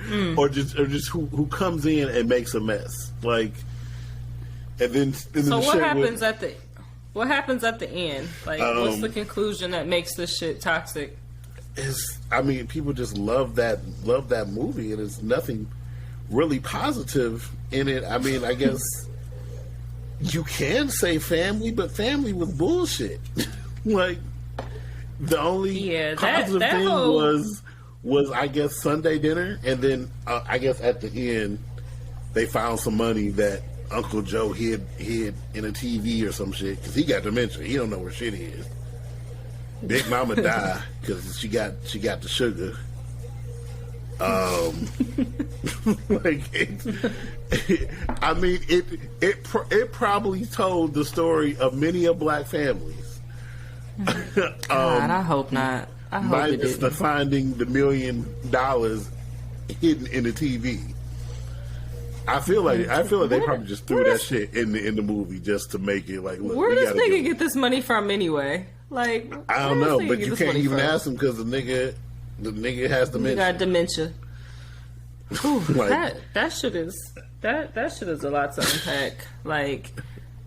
C: just who comes in and makes a mess. Like, and then
B: so what happens at the end? Like, what's the conclusion that makes this shit toxic?
C: People just love that movie, and there's nothing really positive in it. I mean, I guess you can say family, but family was bullshit. Like the only positive thing was, I guess, Sunday dinner, and then I guess at the end they found some money that Uncle Joe hid in a TV or some shit because he got dementia. He don't know where shit is. Big Mama died because she got the sugar. Like I mean, it probably told the story of many of black families.
B: God, I hope not. I hope it
C: Minus
B: didn't.
C: the finding the $1 million hidden in the TV. I feel like they probably just threw that shit in the movie just to make it like, look,
B: Where
C: we
B: does
C: gotta
B: nigga get this money from anyway? Like,
C: I don't
B: where
C: know,
B: does nigga
C: but
B: get
C: you
B: this
C: can't
B: money
C: even
B: from?
C: ask him because the nigga has
B: He
C: dementia.
B: got dementia. Ooh,
C: Like-
B: that shit is a lot to unpack. Like,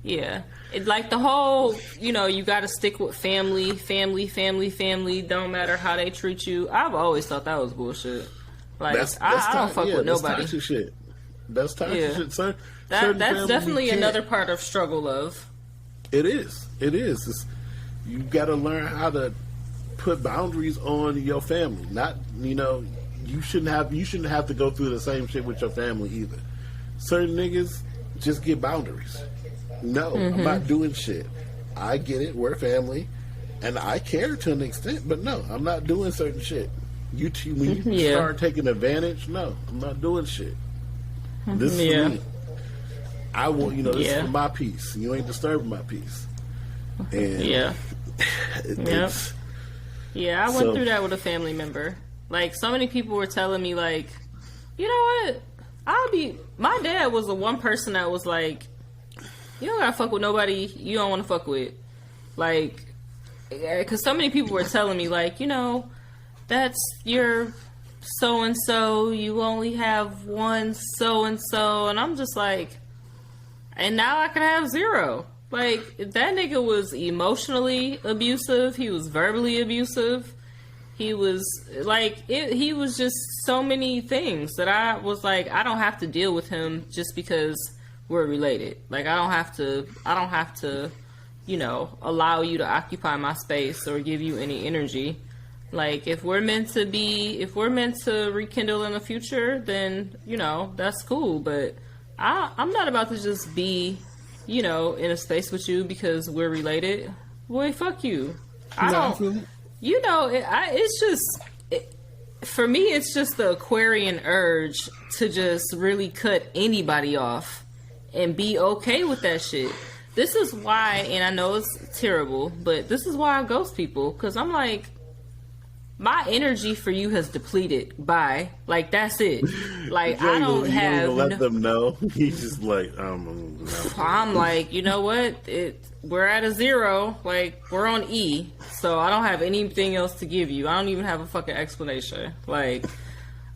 B: yeah, like the whole, you got to stick with family. Don't matter how they treat you. I've always thought that was bullshit. Like, I don't fuck with
C: that's
B: nobody.
C: toxic shit. That's toxic
B: Yeah.
C: shit. Certain
B: That's
C: families
B: definitely
C: you can't.
B: another part of struggle of.
C: It is. You got to learn how to put boundaries on your family. Not, you shouldn't have to go through the same shit with your family either. Certain niggas just get boundaries. No, I'm not doing shit. I get it. We're family, and I care to an extent, but no, I'm not doing certain shit. When you
B: Yeah.
C: start taking advantage, no, I'm not doing shit. This is
B: Yeah.
C: for me. I want, this is
B: Yeah.
C: for my peace. You ain't disturbing my peace. And
B: Yeah.
C: it's,
B: Yeah, I went
C: So-
B: through that with a family member. Like, so many people were telling me, like, you know what? My dad was the one person that was like, you don't gotta fuck with nobody you don't want to fuck with. Like, because so many people were telling me, like, that's your so-and-so, you only have one so-and-so, and I'm just like, and now I can have zero. Like, that nigga was emotionally abusive, he was verbally abusive, he was, like, he was just so many things that I was like, I don't have to deal with him just because we're related. Like, I don't have to, allow you to occupy my space or give you any energy. Like, if we're meant to rekindle in the future, then, that's cool. But I'm not about to just be, in a space with you because we're related. Boy, fuck you. I don't, it's just, for me, it's just the Aquarian urge to just really cut anybody off and be okay with that shit. This is why, and I know it's terrible, but this is why I ghost people, because I'm like, my energy for you has depleted. Bye. Like, that's it. Like, I don't have.
C: You don't even let them know. He's just like,
B: I'm like, you know what? We're at a zero. Like, we're on E. So I don't have anything else to give you. I don't even have a fucking explanation. Like,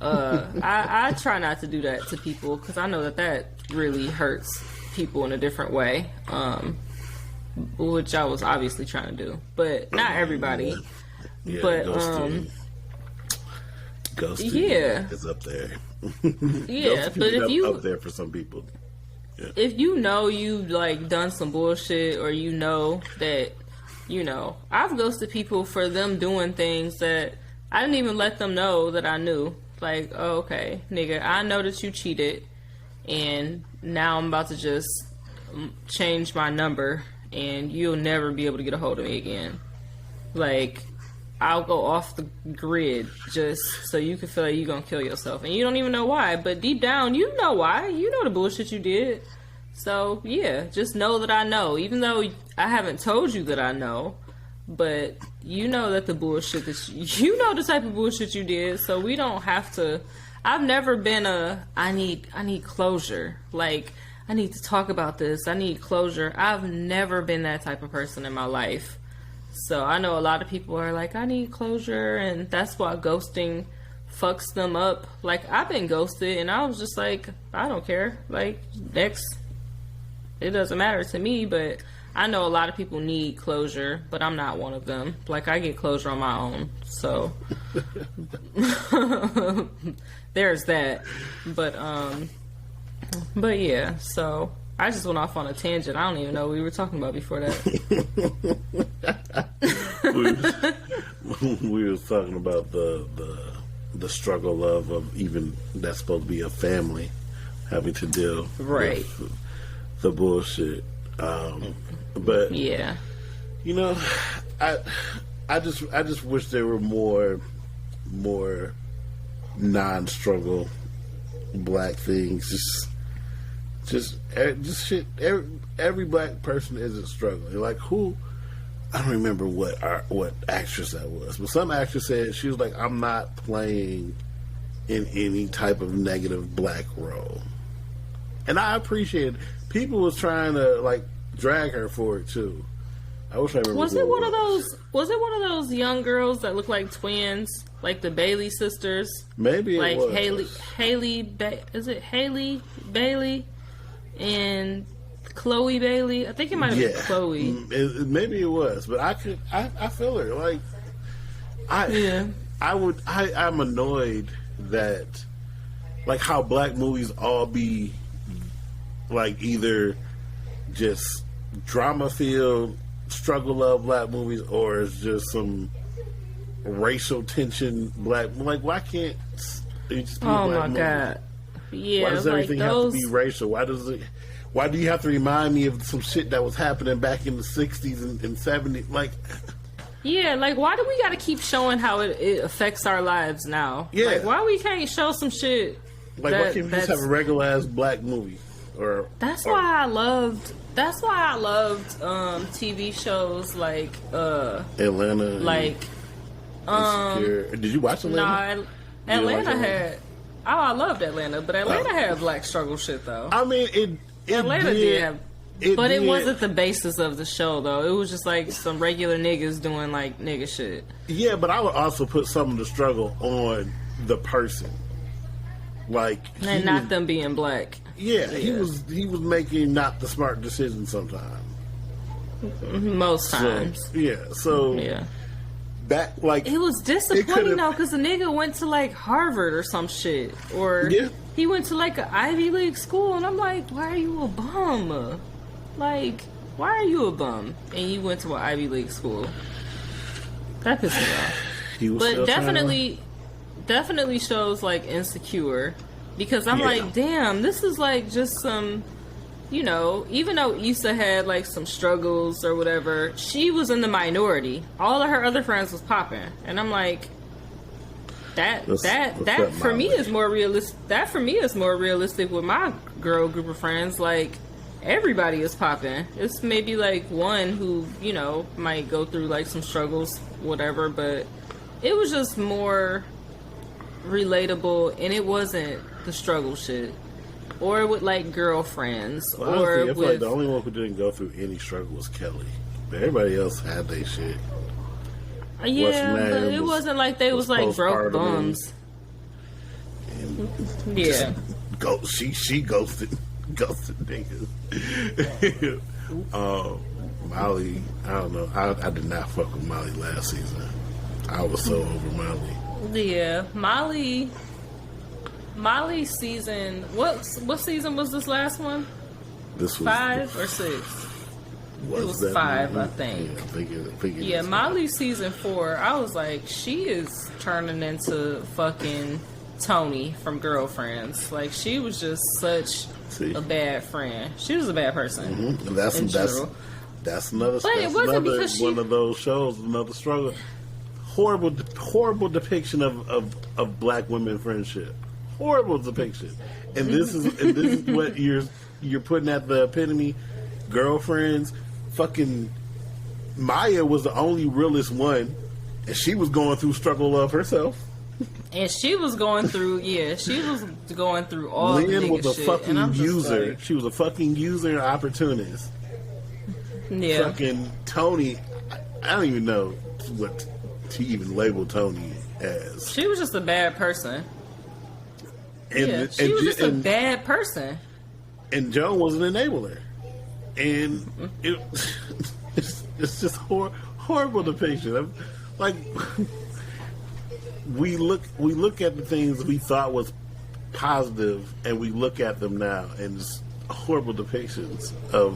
B: I try not to do that to people because I know that really hurts people in a different way. Which I was obviously trying to do, but not everybody.
C: yeah,
B: But
C: ghosting
B: yeah.
C: is up there.
B: Yeah,
C: Ghosting
B: but
C: is
B: if you
C: up there for some people.
B: if you know you've like done some bullshit or that I've ghosted people for them doing things that I didn't even let them know that I knew. Like, oh, okay, nigga, I know that you cheated and now I'm about to just change my number and you'll never be able to get a hold of me again. Like, I'll go off the grid just so you can feel like you're gonna kill yourself. And you don't even know why, but deep down, you know why. You know the bullshit you did. So, yeah, just know that I know. Even though I haven't told you that I know, but you know that the bullshit that you know the type of bullshit you did, so we don't have to. I've never been I need closure. Like, I need to talk about this. I need closure. I've never been that type of person in my life. So I know a lot of people are like, I need closure, and that's why ghosting fucks them up. Like, I've been ghosted, and I was just like, I don't care. Like, next. It doesn't matter to me, but I know a lot of people need closure, but I'm not one of them. Like, I get closure on my own, so there's that. But yeah, so I just went off on a tangent. I don't even know what we were talking about before that.
C: We was talking about the the struggle of even that's supposed to be a family having to deal
B: Right.
C: with the bullshit. But
B: Yeah.
C: you know, I just wish there were more non-struggle black things. Just shit. Every black person isn't struggling. Like who? I don't remember what actress that was, but some actress said she was like, "I'm not playing in any type of negative black role," and I appreciate it. People was trying to like drag her for it too. I wish I remember.
B: Was it one of those? Was it one of those young girls that look like twins, like the Bailey sisters?
C: Maybe it
B: like
C: was.
B: Is it Haley Bailey and Chloe Bailey? I think it might have been Chloe.
C: Maybe it was, but I feel her. Like I'm annoyed that like how black movies all be like either just drama filled struggle love black movies or it's just some racial tension black. Like why can't it just be a
B: Oh
C: black
B: my
C: movie?
B: God! Yeah,
C: Why does
B: like
C: everything have to be racial? Why do you have to remind me of some shit that was happening back in the 60s and 70s? Like,
B: yeah, like why do we got to keep showing how it affects our lives now?
C: Yeah.
B: Like, why we can't show some shit?
C: why can't we just have a regular ass black movie?
B: That's why I loved TV shows like
C: Atlanta,
B: like
C: Insecure. Did you watch Atlanta?
B: Nah, Atlanta had. Oh, I loved Atlanta, but Atlanta had black struggle shit though.
C: I mean, it
B: Atlanta did have, but it
C: did.
B: wasn't the basis of the show though. It was just like some regular niggas doing like nigga shit.
C: Yeah, but I would also put some of the struggle on the person, like
B: And not them being black.
C: Yeah, he was making not the smart decision sometimes.
B: Most times.
C: So
B: Yeah.
C: that like
B: It was disappointing though, because the nigga went to like Harvard or some shit, or he went to like an Ivy League school, and I'm like, why are you a bum? Like, why are you a bum? And you went to an Ivy League school. That pissed me off.
C: He was
B: But definitely shows like Insecure, because I'm like, damn, this is like just some. You know, even though Issa had like some struggles or whatever, she was in the minority. All of her other friends was popping, and I'm like, that for me is more realistic. That for me is more realistic with my girl group of friends. Like everybody is popping. It's maybe like one who might go through like some struggles, whatever. But it was just more relatable, and it wasn't the struggle shit. Or with like girlfriends,
C: Honestly,
B: or
C: I feel
B: with
C: like the only one who didn't go through any struggle was Kelly. But everybody else had their shit.
B: yeah, but it wasn't like they was like broke bums. Yeah,
C: she ghosted niggas. Molly, I don't know. I did not fuck with Molly last season. I was so over Molly.
B: Yeah, Molly's season. What season was this last one?
C: This was
B: 5 or 6. It was 5, I think.
C: Yeah, I think it
B: Yeah,
C: was
B: Molly's season 4. I was like, she is turning into fucking Tony from Girlfriends. Like, she was just such a bad friend. She was a bad person.
C: Mm-hmm. And that's another.
B: But it wasn't because
C: one of those shows. Another struggle. Horrible depiction of black women friendship. Horrible depiction, and this is what you're putting at the epitome. Girlfriends, fucking Miah was the only realist one, and she was going through struggle love herself.
B: And she was going through, she was going through all
C: Lynn
B: the
C: was a
B: shit.
C: fucking user. Like, she was a fucking user and opportunist.
B: Yeah.
C: Fucking Tony, I don't even know what to even label Tony as.
B: She was just a bad person. She was just a bad person.
C: And Joan was an enabler. And it's just horrible depiction. Like, we look at the things we thought was positive, and we look at them now, and it's horrible depictions of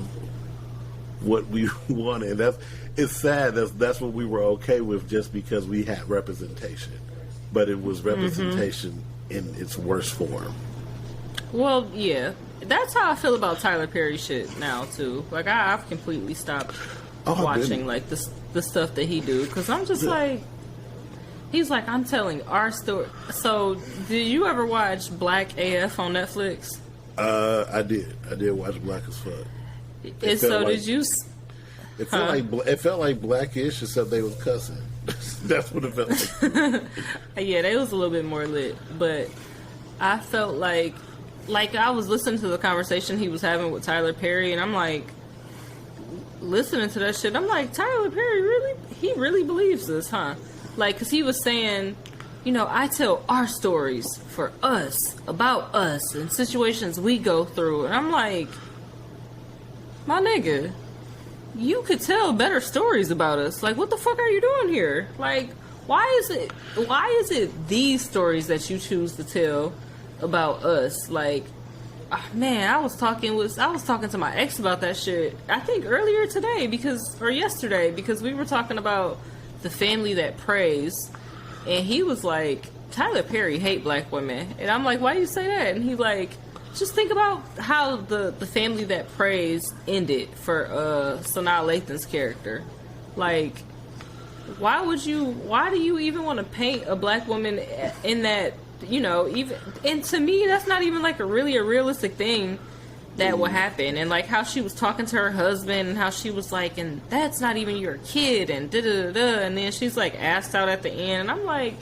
C: what we wanted. It's sad. That's what we were okay with, just because we had representation. but it was representation in its worst form.
B: Well, yeah, that's how I feel about Tyler Perry shit now too. Like I've completely stopped watching like the stuff that he do because I'm just like, he's like, I'm telling our story. So, did you ever watch Black AF on Netflix?
C: I did watch Black as Fuck.
B: And so
C: like,
B: did you?
C: It felt like Blackish, except they was cussing. That's what it felt like.
B: Yeah, they was a little bit more lit, but I felt like I was listening to the conversation he was having with Tyler Perry, and I'm like, listening to that shit, I'm like, Tyler Perry he really believes this, huh? Like, because he was saying, you know, I tell our stories for us, about us, and situations we go through, and I'm like, my nigga, you could tell better stories about us. Like, what the fuck are you doing here? Like, why is it these stories that you choose to tell about us? Like, man, I was talking to my ex about that shit. I think earlier today yesterday because we were talking about The Family That Prays, and he was like, Tyler Perry hate black women, and I'm like, why do you say that? And he's like, just think about how the Family That Prays ended for Sanaa Lathan's character. Like, why do you even want to paint a black woman in that, you know, even, and to me that's not even like a realistic thing that would happen. And like how she was talking to her husband and how she was like, and that's not even your kid, and da da da, and then she's like asked out at the end, and I'm like,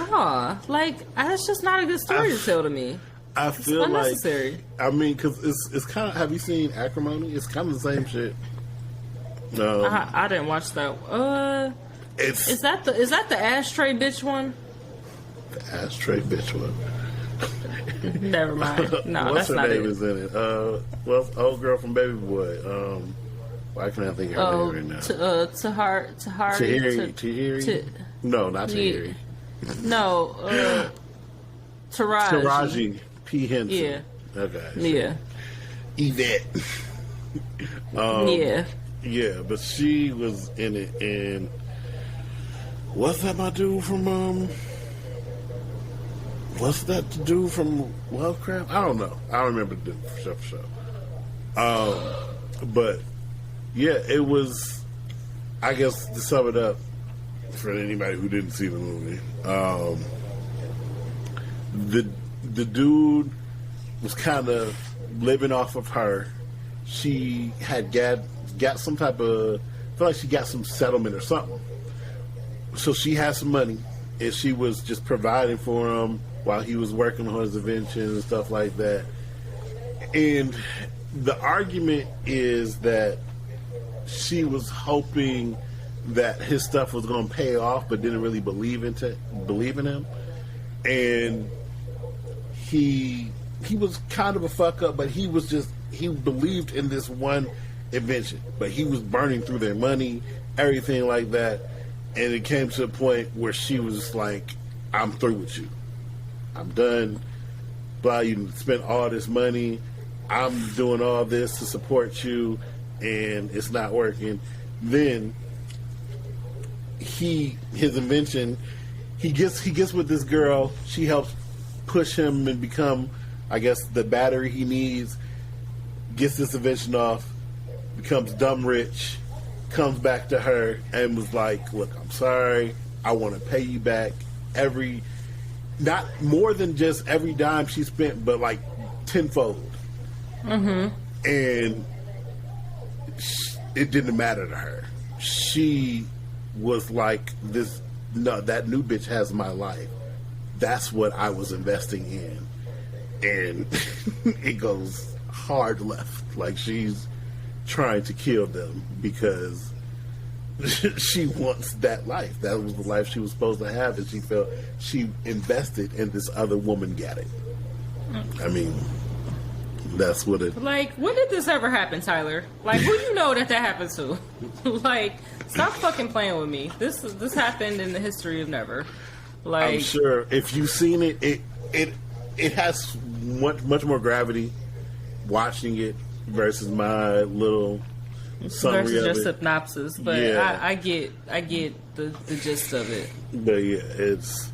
B: nah, like that's just not a good story to tell to me.
C: I feel
B: unnecessary.
C: like, I mean, because it's kind of. Have you seen Acrimony? It's kind of the same shit.
B: I didn't watch that. Is that the ashtray bitch one?
C: The ashtray bitch one.
B: Never mind. No,
C: What's
B: that's
C: her
B: not
C: name
B: it.
C: is in it? Well, old girl from Baby Boy. Why can't I think of her name right now? Tahiri. No, not Tahiri.
B: No,
C: Taraji P. Henson.
B: Yeah.
C: Okay.
B: Yeah.
C: Yvette.
B: Yeah.
C: Yeah, but she was in it, and what's that my dude from what's that dude from Lovecraft? I don't know. I don't remember the dude for sure. But yeah, it was, I guess to sum it up for anybody who didn't see the movie, the dude was kind of living off of her. She had got some type of, I feel like she got some settlement or something. So she had some money, and she was just providing for him while he was working on his invention and stuff like that. And the argument is that she was hoping that his stuff was going to pay off, but didn't really believe in him. And he was kind of a fuck up, but he believed in this one invention, but he was burning through their money, everything like that. And it came to a point where she was just like, I'm through with you. I'm done. Blah, you spent all this money. I'm doing all this to support you, and it's not working. Then his invention, he gets with this girl. She helps push him and become, I guess, the battery he needs. Gets this invention off, becomes dumb rich, comes back to her and was like, look, I'm sorry, I want to pay you back not more than just every dime she spent, but like tenfold. Mm-hmm. And it didn't matter to her. She was like, that new bitch has my life. That's what I was investing in. And it goes hard left. Like, she's trying to kill them because she wants that life. That was the life she was supposed to have, and she felt she invested in this other woman got it. I mean, that's what it...
B: Like, when did this ever happen, Tyler? Like, who do you know that happened to? Like, stop fucking playing with me. This happened in the history of never. Like,
C: I'm sure if you've seen it, it has much more gravity watching it versus my little summary
B: versus
C: of
B: your
C: it.
B: synopsis, but
C: Yeah.
B: I get the gist of it.
C: But yeah, it's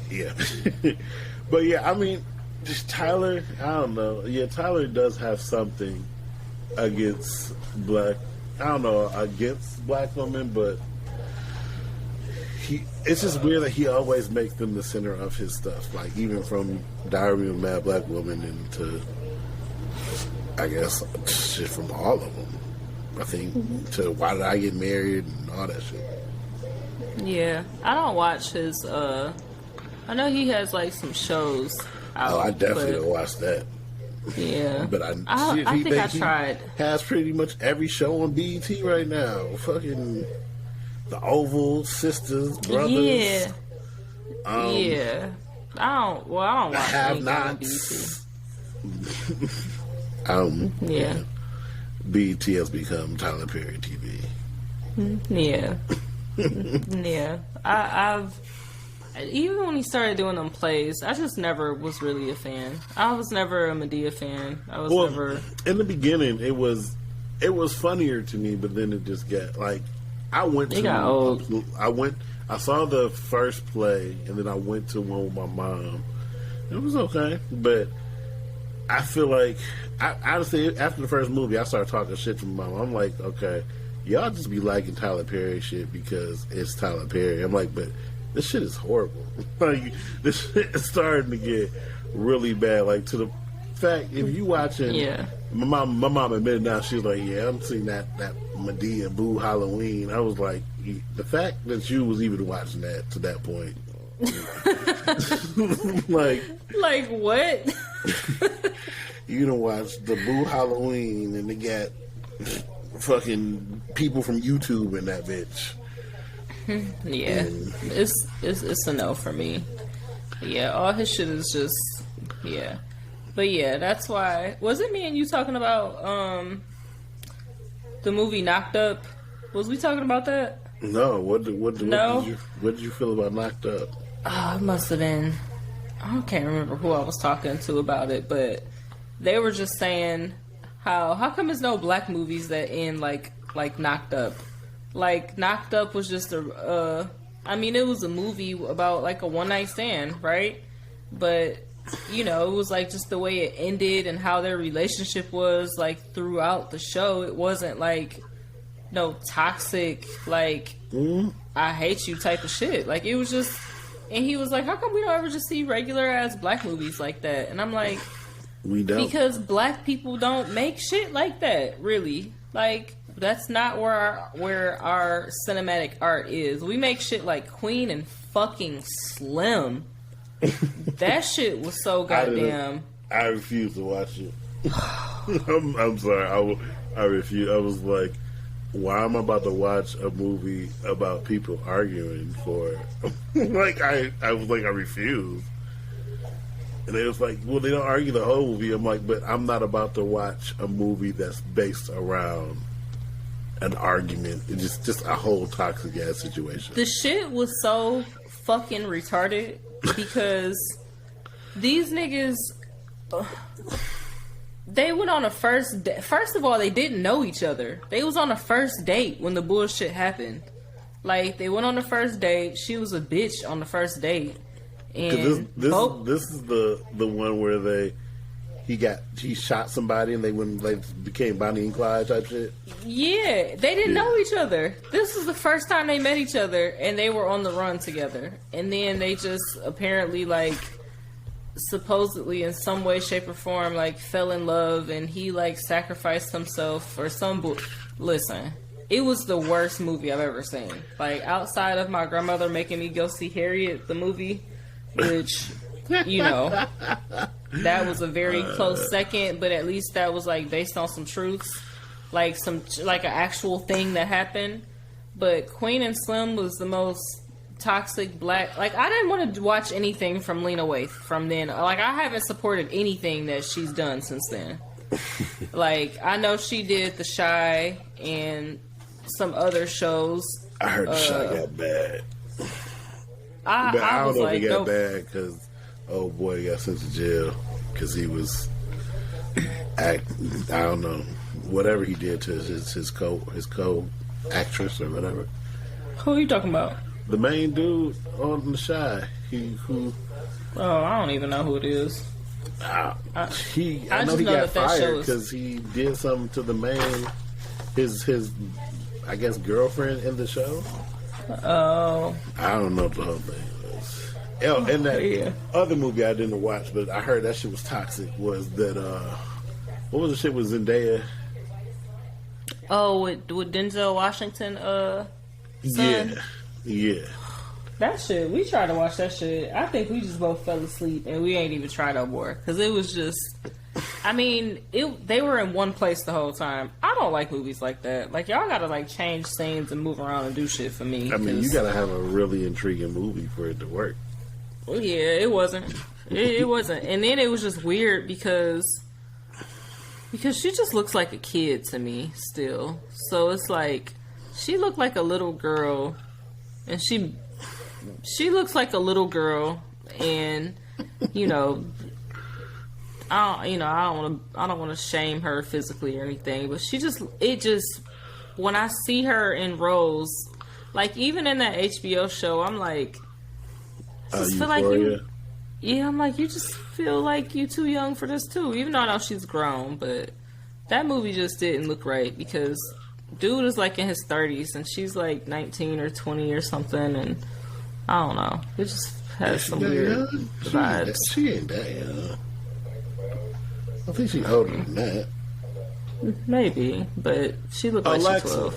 C: yeah. But yeah, I mean, just Tyler. I don't know. Yeah, Tyler does have something against black. I don't know against black women, but it's just weird that he always makes them the center of his stuff. Like even from Diary of a Mad Black Woman into, I guess, shit from all of them. I think to Why Did I Get Married and all that shit.
B: Yeah, I don't watch his. I know he has like some shows out.
C: Oh, I definitely
B: but,
C: don't watch that.
B: Yeah,
C: But
B: I think I tried.
C: Has pretty much every show on BET right now. Fucking The Oval, Sisters, Brothers.
B: Yeah, yeah. I don't watch
C: Have
B: anything on
C: Nots.
B: BET. Yeah.
C: BET has become Tyler Perry TV.
B: Yeah. Yeah. I've even when he started doing them plays, I just never was really a fan. I was never a Medea fan. I was never.
C: In the beginning, it was funnier to me, but then it just got like I
B: got old.
C: I saw the first play, and then I went to one with my mom. It was okay, but I feel like I honestly after the first movie, I started talking shit to my mom. I'm like, okay, y'all just be liking Tyler Perry shit because it's Tyler Perry. I'm like, but this shit is horrible. Like this shit is starting to get really bad. Like to the fact if you watching, my mom admitted now she was like, yeah, I'm seeing that Medea Boo Halloween. I was like, the fact that you was even watching that to that point,
B: like what?
C: You done watch the Boo Halloween and they got fucking people from YouTube in that bitch.
B: Yeah, it's a no for me. Yeah, all his shit is just but yeah, that's why. Was it me and you talking about the movie Knocked Up? Was we talking about that?
C: No. What did you feel about Knocked Up?
B: Oh, it must have been. I can't remember who I was talking to about it, but they were just saying how come there's no black movies that end like Knocked Up. Like, Knocked Up was just it was a movie about, like, a one-night stand, right? But, you know, it was, like, just the way it ended and how their relationship was, like, throughout the show. It wasn't, like, no toxic, like, I hate you type of shit. Like, it was just... And he was like, how come we don't ever just see regular-ass black movies like that? And I'm like...
C: We don't.
B: Because black people don't make shit like that, really. Like... That's not where our cinematic art is. We make shit like Queen and fucking Slim. That shit was so goddamn.
C: I refuse to watch it. I'm sorry. I refuse. I was like, why am I about to watch a movie about people arguing for? Like I was like, I refuse. And they was like, well, they don't argue the whole movie. I'm like, but I'm not about to watch a movie that's based around an argument. It's just a whole toxic ass situation.
B: The shit was so fucking retarded because these niggas, they went on a first date. First of all, they didn't know each other. They was on a first date when the bullshit happened. Like, they went on the first date. She was a bitch on the first date. And
C: this is the one where he shot somebody and they became Bonnie and Clyde type shit.
B: Yeah, they didn't know each other. This was the first time they met each other, and they were on the run together. And then they just apparently, like, supposedly in some way, shape, or form, like, fell in love, and he, like, sacrificed himself for some Listen, it was the worst movie I've ever seen. Like, outside of my grandmother making me go see Harriet, the movie, which, you know... That was a very close second, but at least that was like based on some truths, like an actual thing that happened. But Queen and Slim was the most toxic black. Like, I didn't want to watch anything from Lena Waithe from then. Like, I haven't supported anything that she's done since then. Like, I know she did The Chi and some other shows.
C: I heard The Chi got bad.
B: I
C: don't know if it got bad because. Oh boy, got sent to jail because he was act. I don't know whatever he did to his co actress or whatever.
B: Who are you talking about?
C: The main dude on The Shy.
B: Oh, I don't even know who it is.
C: I know
B: just
C: he
B: know
C: got
B: that
C: fired
B: show is-
C: because he did something to the main his I guess girlfriend in the show.
B: Oh,
C: I don't know what the whole thing was. Oh, and that other movie I didn't watch, but I heard that shit was toxic. Was that what was the shit with Zendaya?
B: oh, with Denzel Washington, son?
C: Yeah.
B: That shit, we tried to watch that shit. I think we just both fell asleep and we ain't even tried no more. Because it was just, I mean, they were in one place the whole time. I don't like movies like that. Like, y'all gotta, like, change scenes and move around and do shit for me.
C: I mean, you gotta have a really intriguing movie for it to work.
B: Yeah, it wasn't. It wasn't. And then it was just weird because she just looks like a kid to me still. So it's like, she looked like a little girl and she looks like a little girl, and I don't want to shame her physically or anything, but when I see her in roles, like even in that HBO show, I'm like, just feel like I'm like, you just feel like you too young for this too, even though I know she's grown, but that movie just didn't look right because dude is like in his 30s and she's like 19 or 20 or something, and I don't know. It just has some weird vibes.
C: She ain't that young. I think she's older than that.
B: Maybe, but she looked like she's 12.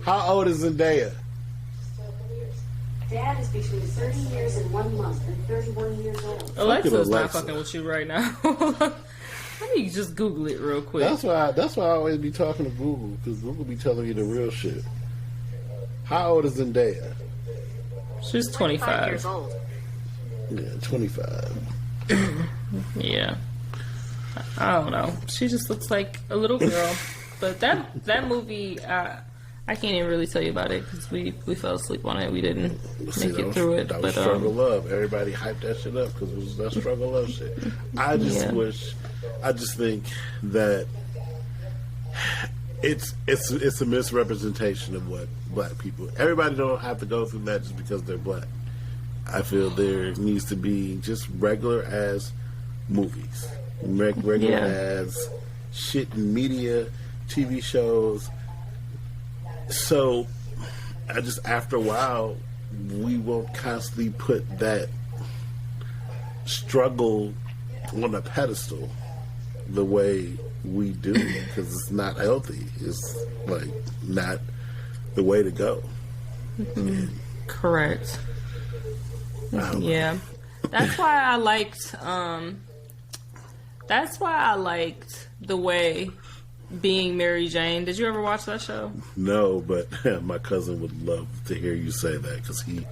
C: How old is Zendaya?
D: Dad is between 30 years and 1 month and 31 years old.
B: Alexa's not fucking with you right now. Let me just Google it real quick.
C: That's why I always be talking to Google, because Google be telling me the real shit. How old is Zendaya?
B: She's 25
D: years old.
C: Yeah, 25.
B: Yeah. I don't know. She just looks like a little girl. But that movie, I can't even really tell you about it because we fell asleep on it. We didn't make it through it.
C: That was struggle love. Everybody hyped that shit up because it was that struggle love shit. I just think that it's a misrepresentation of what black people. Everybody don't have to go through that just because they're black. I feel there needs to be just regular ass movies, regular ass shit in media, TV shows. So, after a while, we won't constantly put that struggle on a pedestal the way we do, because it's not healthy. It's like not the way to go.
B: Mm-hmm. Correct. Yeah, that's why I liked. That's why I liked the way Being Mary Jane. Did you ever watch that show?
C: No, but my cousin would love to hear you say that because he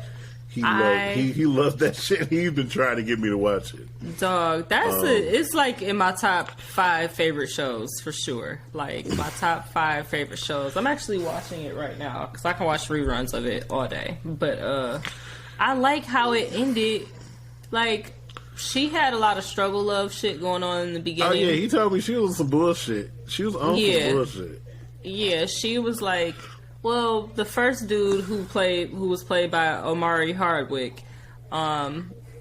C: loved that shit. He's been trying to get me to watch it.
B: Dog, it's like in my top 5 favorite shows for sure. Like my top 5 favorite shows. I'm actually watching it right now because I can watch reruns of it all day. But I like how it ended. Like, she had a lot of struggle love shit going on in the beginning.
C: Oh yeah, he told me she was some bullshit. She was on some bullshit.
B: Yeah, she was like, well, the first dude who was played by Omari Hardwick,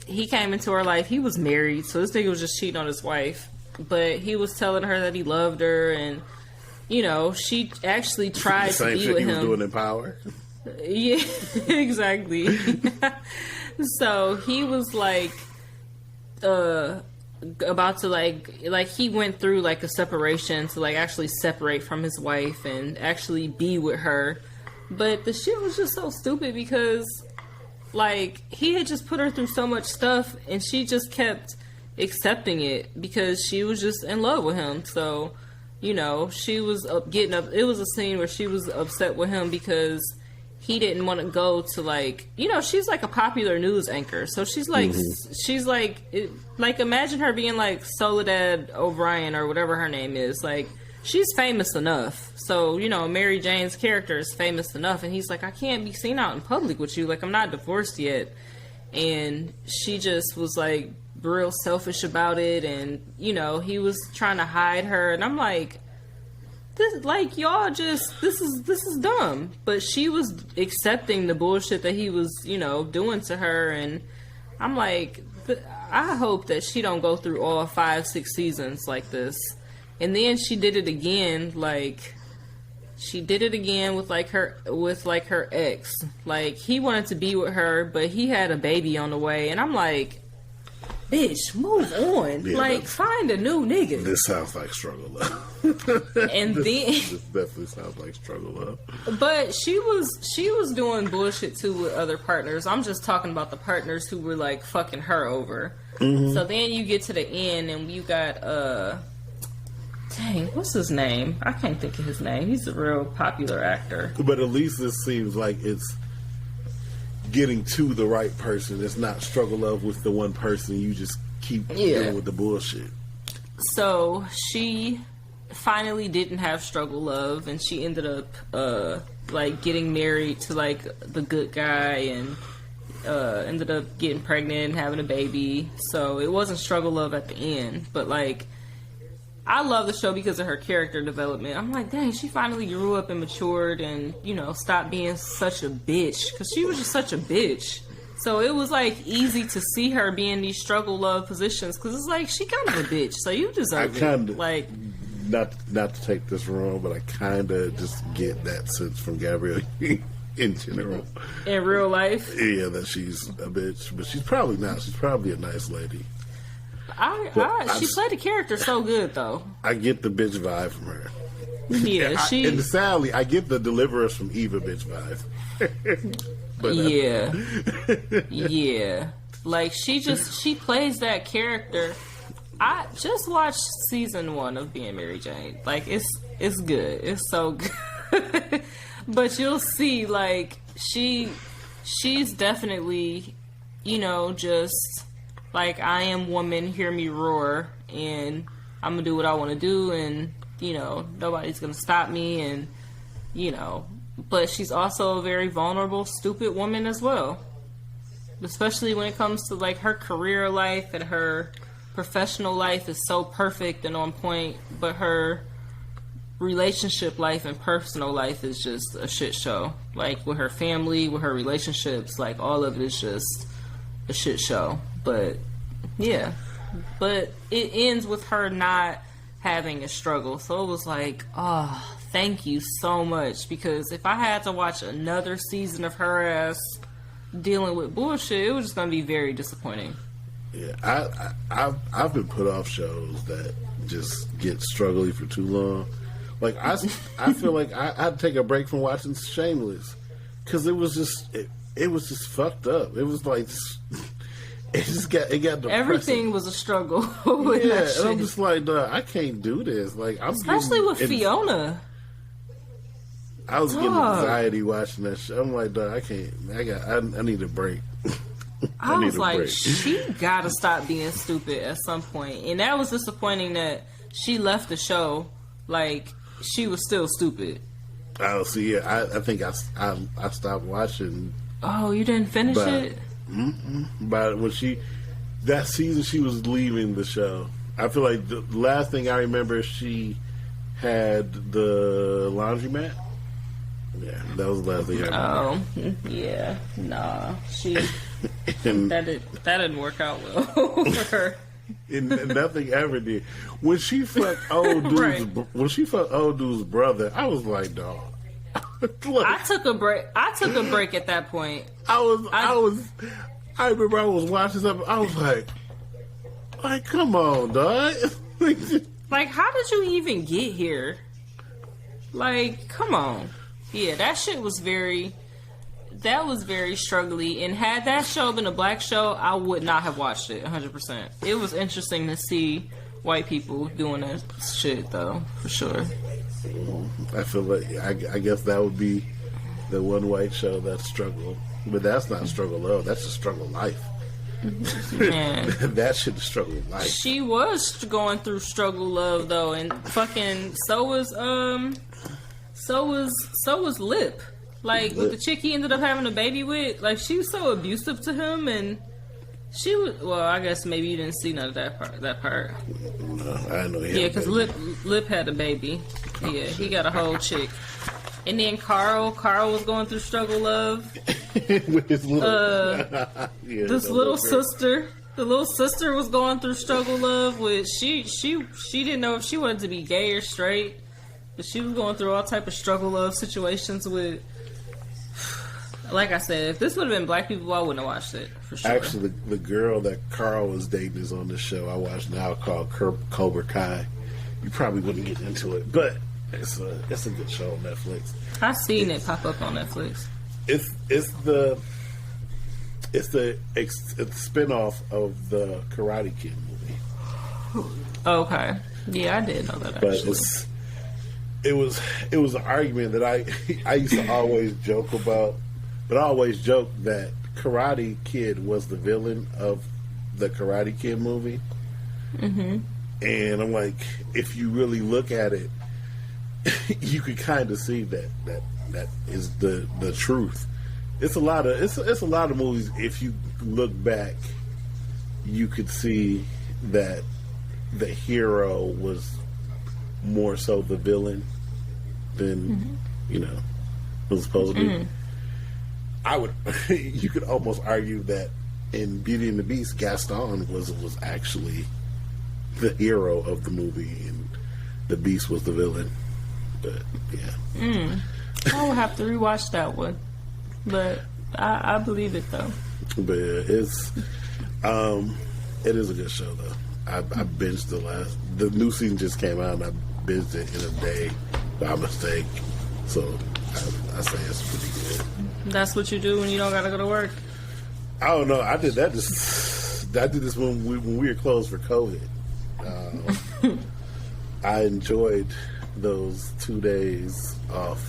B: he came into her life. He was married, so this nigga was just cheating on his wife. But he was telling her that he loved her, and she actually tried to be with him. He was
C: doing in Power.
B: Yeah, exactly. So he was like, about to like he went through like a separation to like actually separate from his wife and actually be with her, but the shit was just so stupid because like he had just put her through so much stuff and she just kept accepting it because she was just in love with him. So she was it was a scene where she was upset with him because he didn't want to go to like, she's like a popular news anchor. So she's like, like imagine her being like Soledad O'Brien or whatever her name is. Like, she's famous enough. So, Mary Jane's character is famous enough. And he's like, I can't be seen out in public with you. Like, I'm not divorced yet. And she just was like real selfish about it, and you know, he was trying to hide her, and I'm like, this, like, y'all just, this is dumb. But she was accepting the bullshit that he was, you know, doing to her, and I'm like, I hope that she don't go through all 5-6 seasons like this. And then she did it again, like, she did it again with her ex. Like, he wanted to be with her, but he had a baby on the way, and I'm like, bitch, move on.
C: Yeah,
B: like, find a new nigga.
C: This sounds like struggle love.
B: And
C: this definitely sounds like struggle love.
B: But she was doing bullshit too with other partners. I'm just talking about the partners who were like fucking her over. Mm-hmm. So then you get to the end and you got dang, what's his name? I can't think of his name. He's a real popular actor.
C: But at least this seems like it's getting to the right person. It's not struggle love with the one person. You just keep dealing with the bullshit.
B: So she finally didn't have struggle love, and she ended up like getting married to like the good guy, and ended up getting pregnant and having a baby. So it wasn't struggle love at the end, but like, I love the show because of her character development. I'm like, dang, she finally grew up and matured and, you know, stopped being such a bitch. Because she was just such a bitch. So it was, like, easy to see her be in these struggle love positions. Because it's like, she kind of a bitch. So you deserve it. Like,
C: not to take this wrong, but I kind of just get that sense from Gabrielle in general.
B: In real life?
C: Yeah, that she's a bitch. But she's probably not. She's probably a nice lady.
B: She played the character so good, though.
C: I get the bitch vibe from her.
B: Yeah,
C: and sadly, I get the Deliverers from Eva bitch vibe. But,
B: yeah. Like, she plays that character. I just watched season 1 of Being Mary Jane. Like, it's good. It's so good. But you'll see, like, she's definitely, you know, just like, I am woman, hear me roar, and I'm gonna do what I want to do, and, you know, nobody's gonna stop me, and, you know, but she's also a very vulnerable, stupid woman as well. Especially when it comes to, like, her career life and her professional life is so perfect and on point, but her relationship life and personal life is just a shit show. Like, with her family, with her relationships, like, all of it is just a shit show. But yeah, but it ends with her not having a struggle. So it was like, oh, thank you so much, because if I had to watch another season of her ass dealing with bullshit, it was just gonna be very disappointing.
C: Yeah, I've been put off shows that just get struggly for too long. Like, I feel like I'd take a break from watching Shameless, because it was just fucked up. It was like it got depressing.
B: Everything was a struggle with that shit.
C: And I'm just like, duh, I can't do this. Like,
B: especially with Fiona.
C: I was getting anxiety watching that shit. I'm like, duh, I can't. I need a break.
B: I was like, she gotta stop being stupid at some point. And that was disappointing that she left the show like she was still stupid.
C: Oh, see, yeah, I think I stopped watching.
B: Oh, you didn't finish it?
C: But when that season she was leaving the show, I feel like the last thing I remember, she had the laundromat. Yeah, that was the last thing I remember.
B: Oh, yeah, nah, that didn't work out well for her.
C: And nothing ever did. When she fucked old dude's brother, I was like, dog. Look,
B: I took a break at that point.
C: I remember I was watching something. I was like, come on, dog.
B: Like, how did you even get here? Like, come on. Yeah, that shit was very struggly. And had that show been a black show, I would not have watched it 100%. It was interesting to see white people doing that shit, though, for sure.
C: I feel like I guess that would be the one white show that struggled, but that's not struggle love. That's a struggle life. That shit is struggle life.
B: She was going through struggle love though, and fucking so was She was. Well, I guess maybe you didn't see none of that part.
C: No, I didn't know he had
B: Yeah,
C: a
B: because
C: baby.
B: Lip had a baby. Yeah, he got a whole chick. And then Carl was going through struggle love.
C: With his little, yeah,
B: This
C: the
B: little
C: girl.
B: sister, the little sister was going through struggle love with she didn't know if she wanted to be gay or straight, but she was going through all type of struggle love situations with. Like I said, if this would have been black people, I wouldn't have watched it for sure.
C: Actually, the girl that Carl was dating is on the show I watch now called Cobra Kai. You probably wouldn't get into it, but it's a good show on Netflix.
B: I seen it pop up on Netflix.
C: It's the spinoff of the Karate Kid movie,
B: Okay, yeah, I did know that
C: but
B: actually.
C: it was an argument that I used to always joke about, but I always joke that Karate Kid was the villain of the Karate Kid movie, and I'm like, if you really look at it, you could kind of see that is the truth. It's a lot of movies. If you look back, you could see that the hero was more so the villain than was supposed to be. I would. You could almost argue that in Beauty and the Beast, Gaston was actually the hero of the movie, and the Beast was the villain. But yeah,
B: I will have to rewatch that one, but I believe it though.
C: but it is a good show though. I binged the new season just came out, and I binged it in a day by mistake. So I say it's pretty good.
B: That's what you do when you don't gotta go to work.
C: I don't know. I did that. I did this when we were closed for COVID. I enjoyed those 2 days off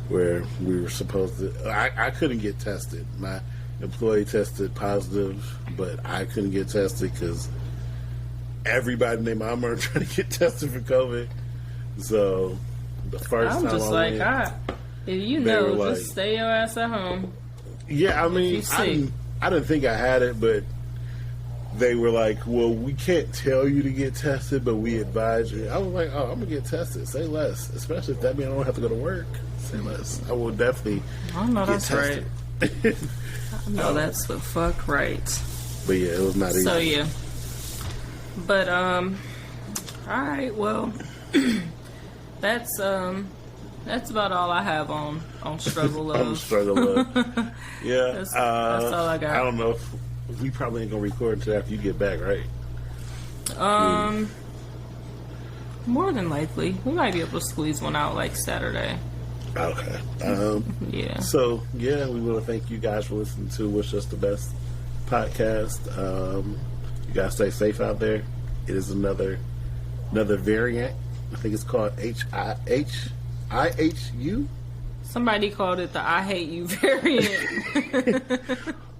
C: where we were supposed to. I couldn't get tested. My employee tested positive, but I couldn't get tested because everybody and their mama are trying to get tested for COVID. So the first
B: I'm
C: time
B: just
C: I
B: like,
C: went,
B: if you
C: they
B: know,
C: were
B: just
C: like-
B: stay your ass at home.
C: yeah, I mean,
B: you sick.
C: I didn't think I had it, but they were like, well, we can't tell you to get tested, but we advise you. I was like, oh, I'm going to get tested. Say less. Especially if that means I don't have to go to work. Say less. I will definitely
B: I know
C: get
B: that's
C: tested.
B: right. I know that's the fuck right.
C: But yeah, it was not easy.
B: So yeah. But all right, well that's about all I have on struggle love.
C: I'm struggling. Yeah.
B: That's all I got.
C: I don't know if we probably ain't going to record until after you get back, right?
B: More than likely. We might be able to squeeze one out like Saturday.
C: Okay.
B: Yeah.
C: So, yeah, we want to thank you guys for listening to Wish Us the Best podcast. You guys stay safe out there. It is another variant. I think it's called IHU.
B: Somebody called it the I Hate You variant.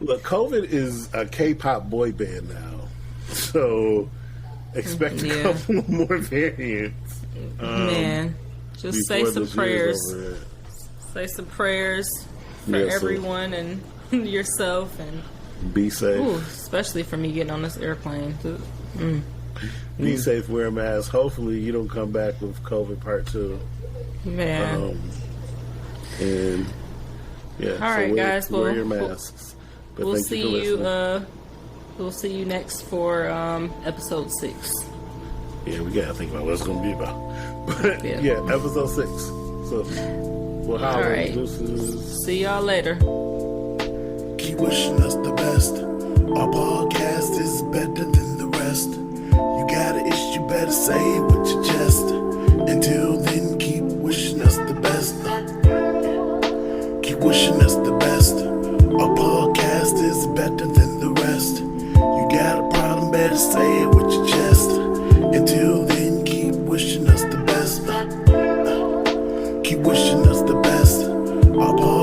C: Look, COVID is a K-pop boy band now. So, expect a couple more variants.
B: Man, just say
C: before
B: some
C: this year's
B: prayers.
C: over.
B: Say some prayers for
C: Yes, sir.
B: everyone and yourself, and
C: Be safe.
B: especially for me getting on this airplane.
C: Be safe, wear a mask. Hopefully you don't come back with COVID part 2.
B: Man.
C: And yeah,
B: All right, guys.
C: wear
B: Well,
C: your masks. But
B: we'll
C: thank you for
B: see you.
C: listening.
B: We'll see you next for episode 6.
C: Yeah, we gotta think about what it's gonna be about. But
B: Yeah.
C: yeah, episode 6. So we'll
B: All right.
C: deuces.
B: See y'all later.
A: Keep wishing us the best. Our podcast is better than the rest. You got an issue, better say it with your chest. Until then, keep wishing us the best. Keep wishing us the best. Our podcast is better than the rest. You got a problem, better say it with your chest. Until then, keep wishing us the best. Keep wishing us the best. Our podcast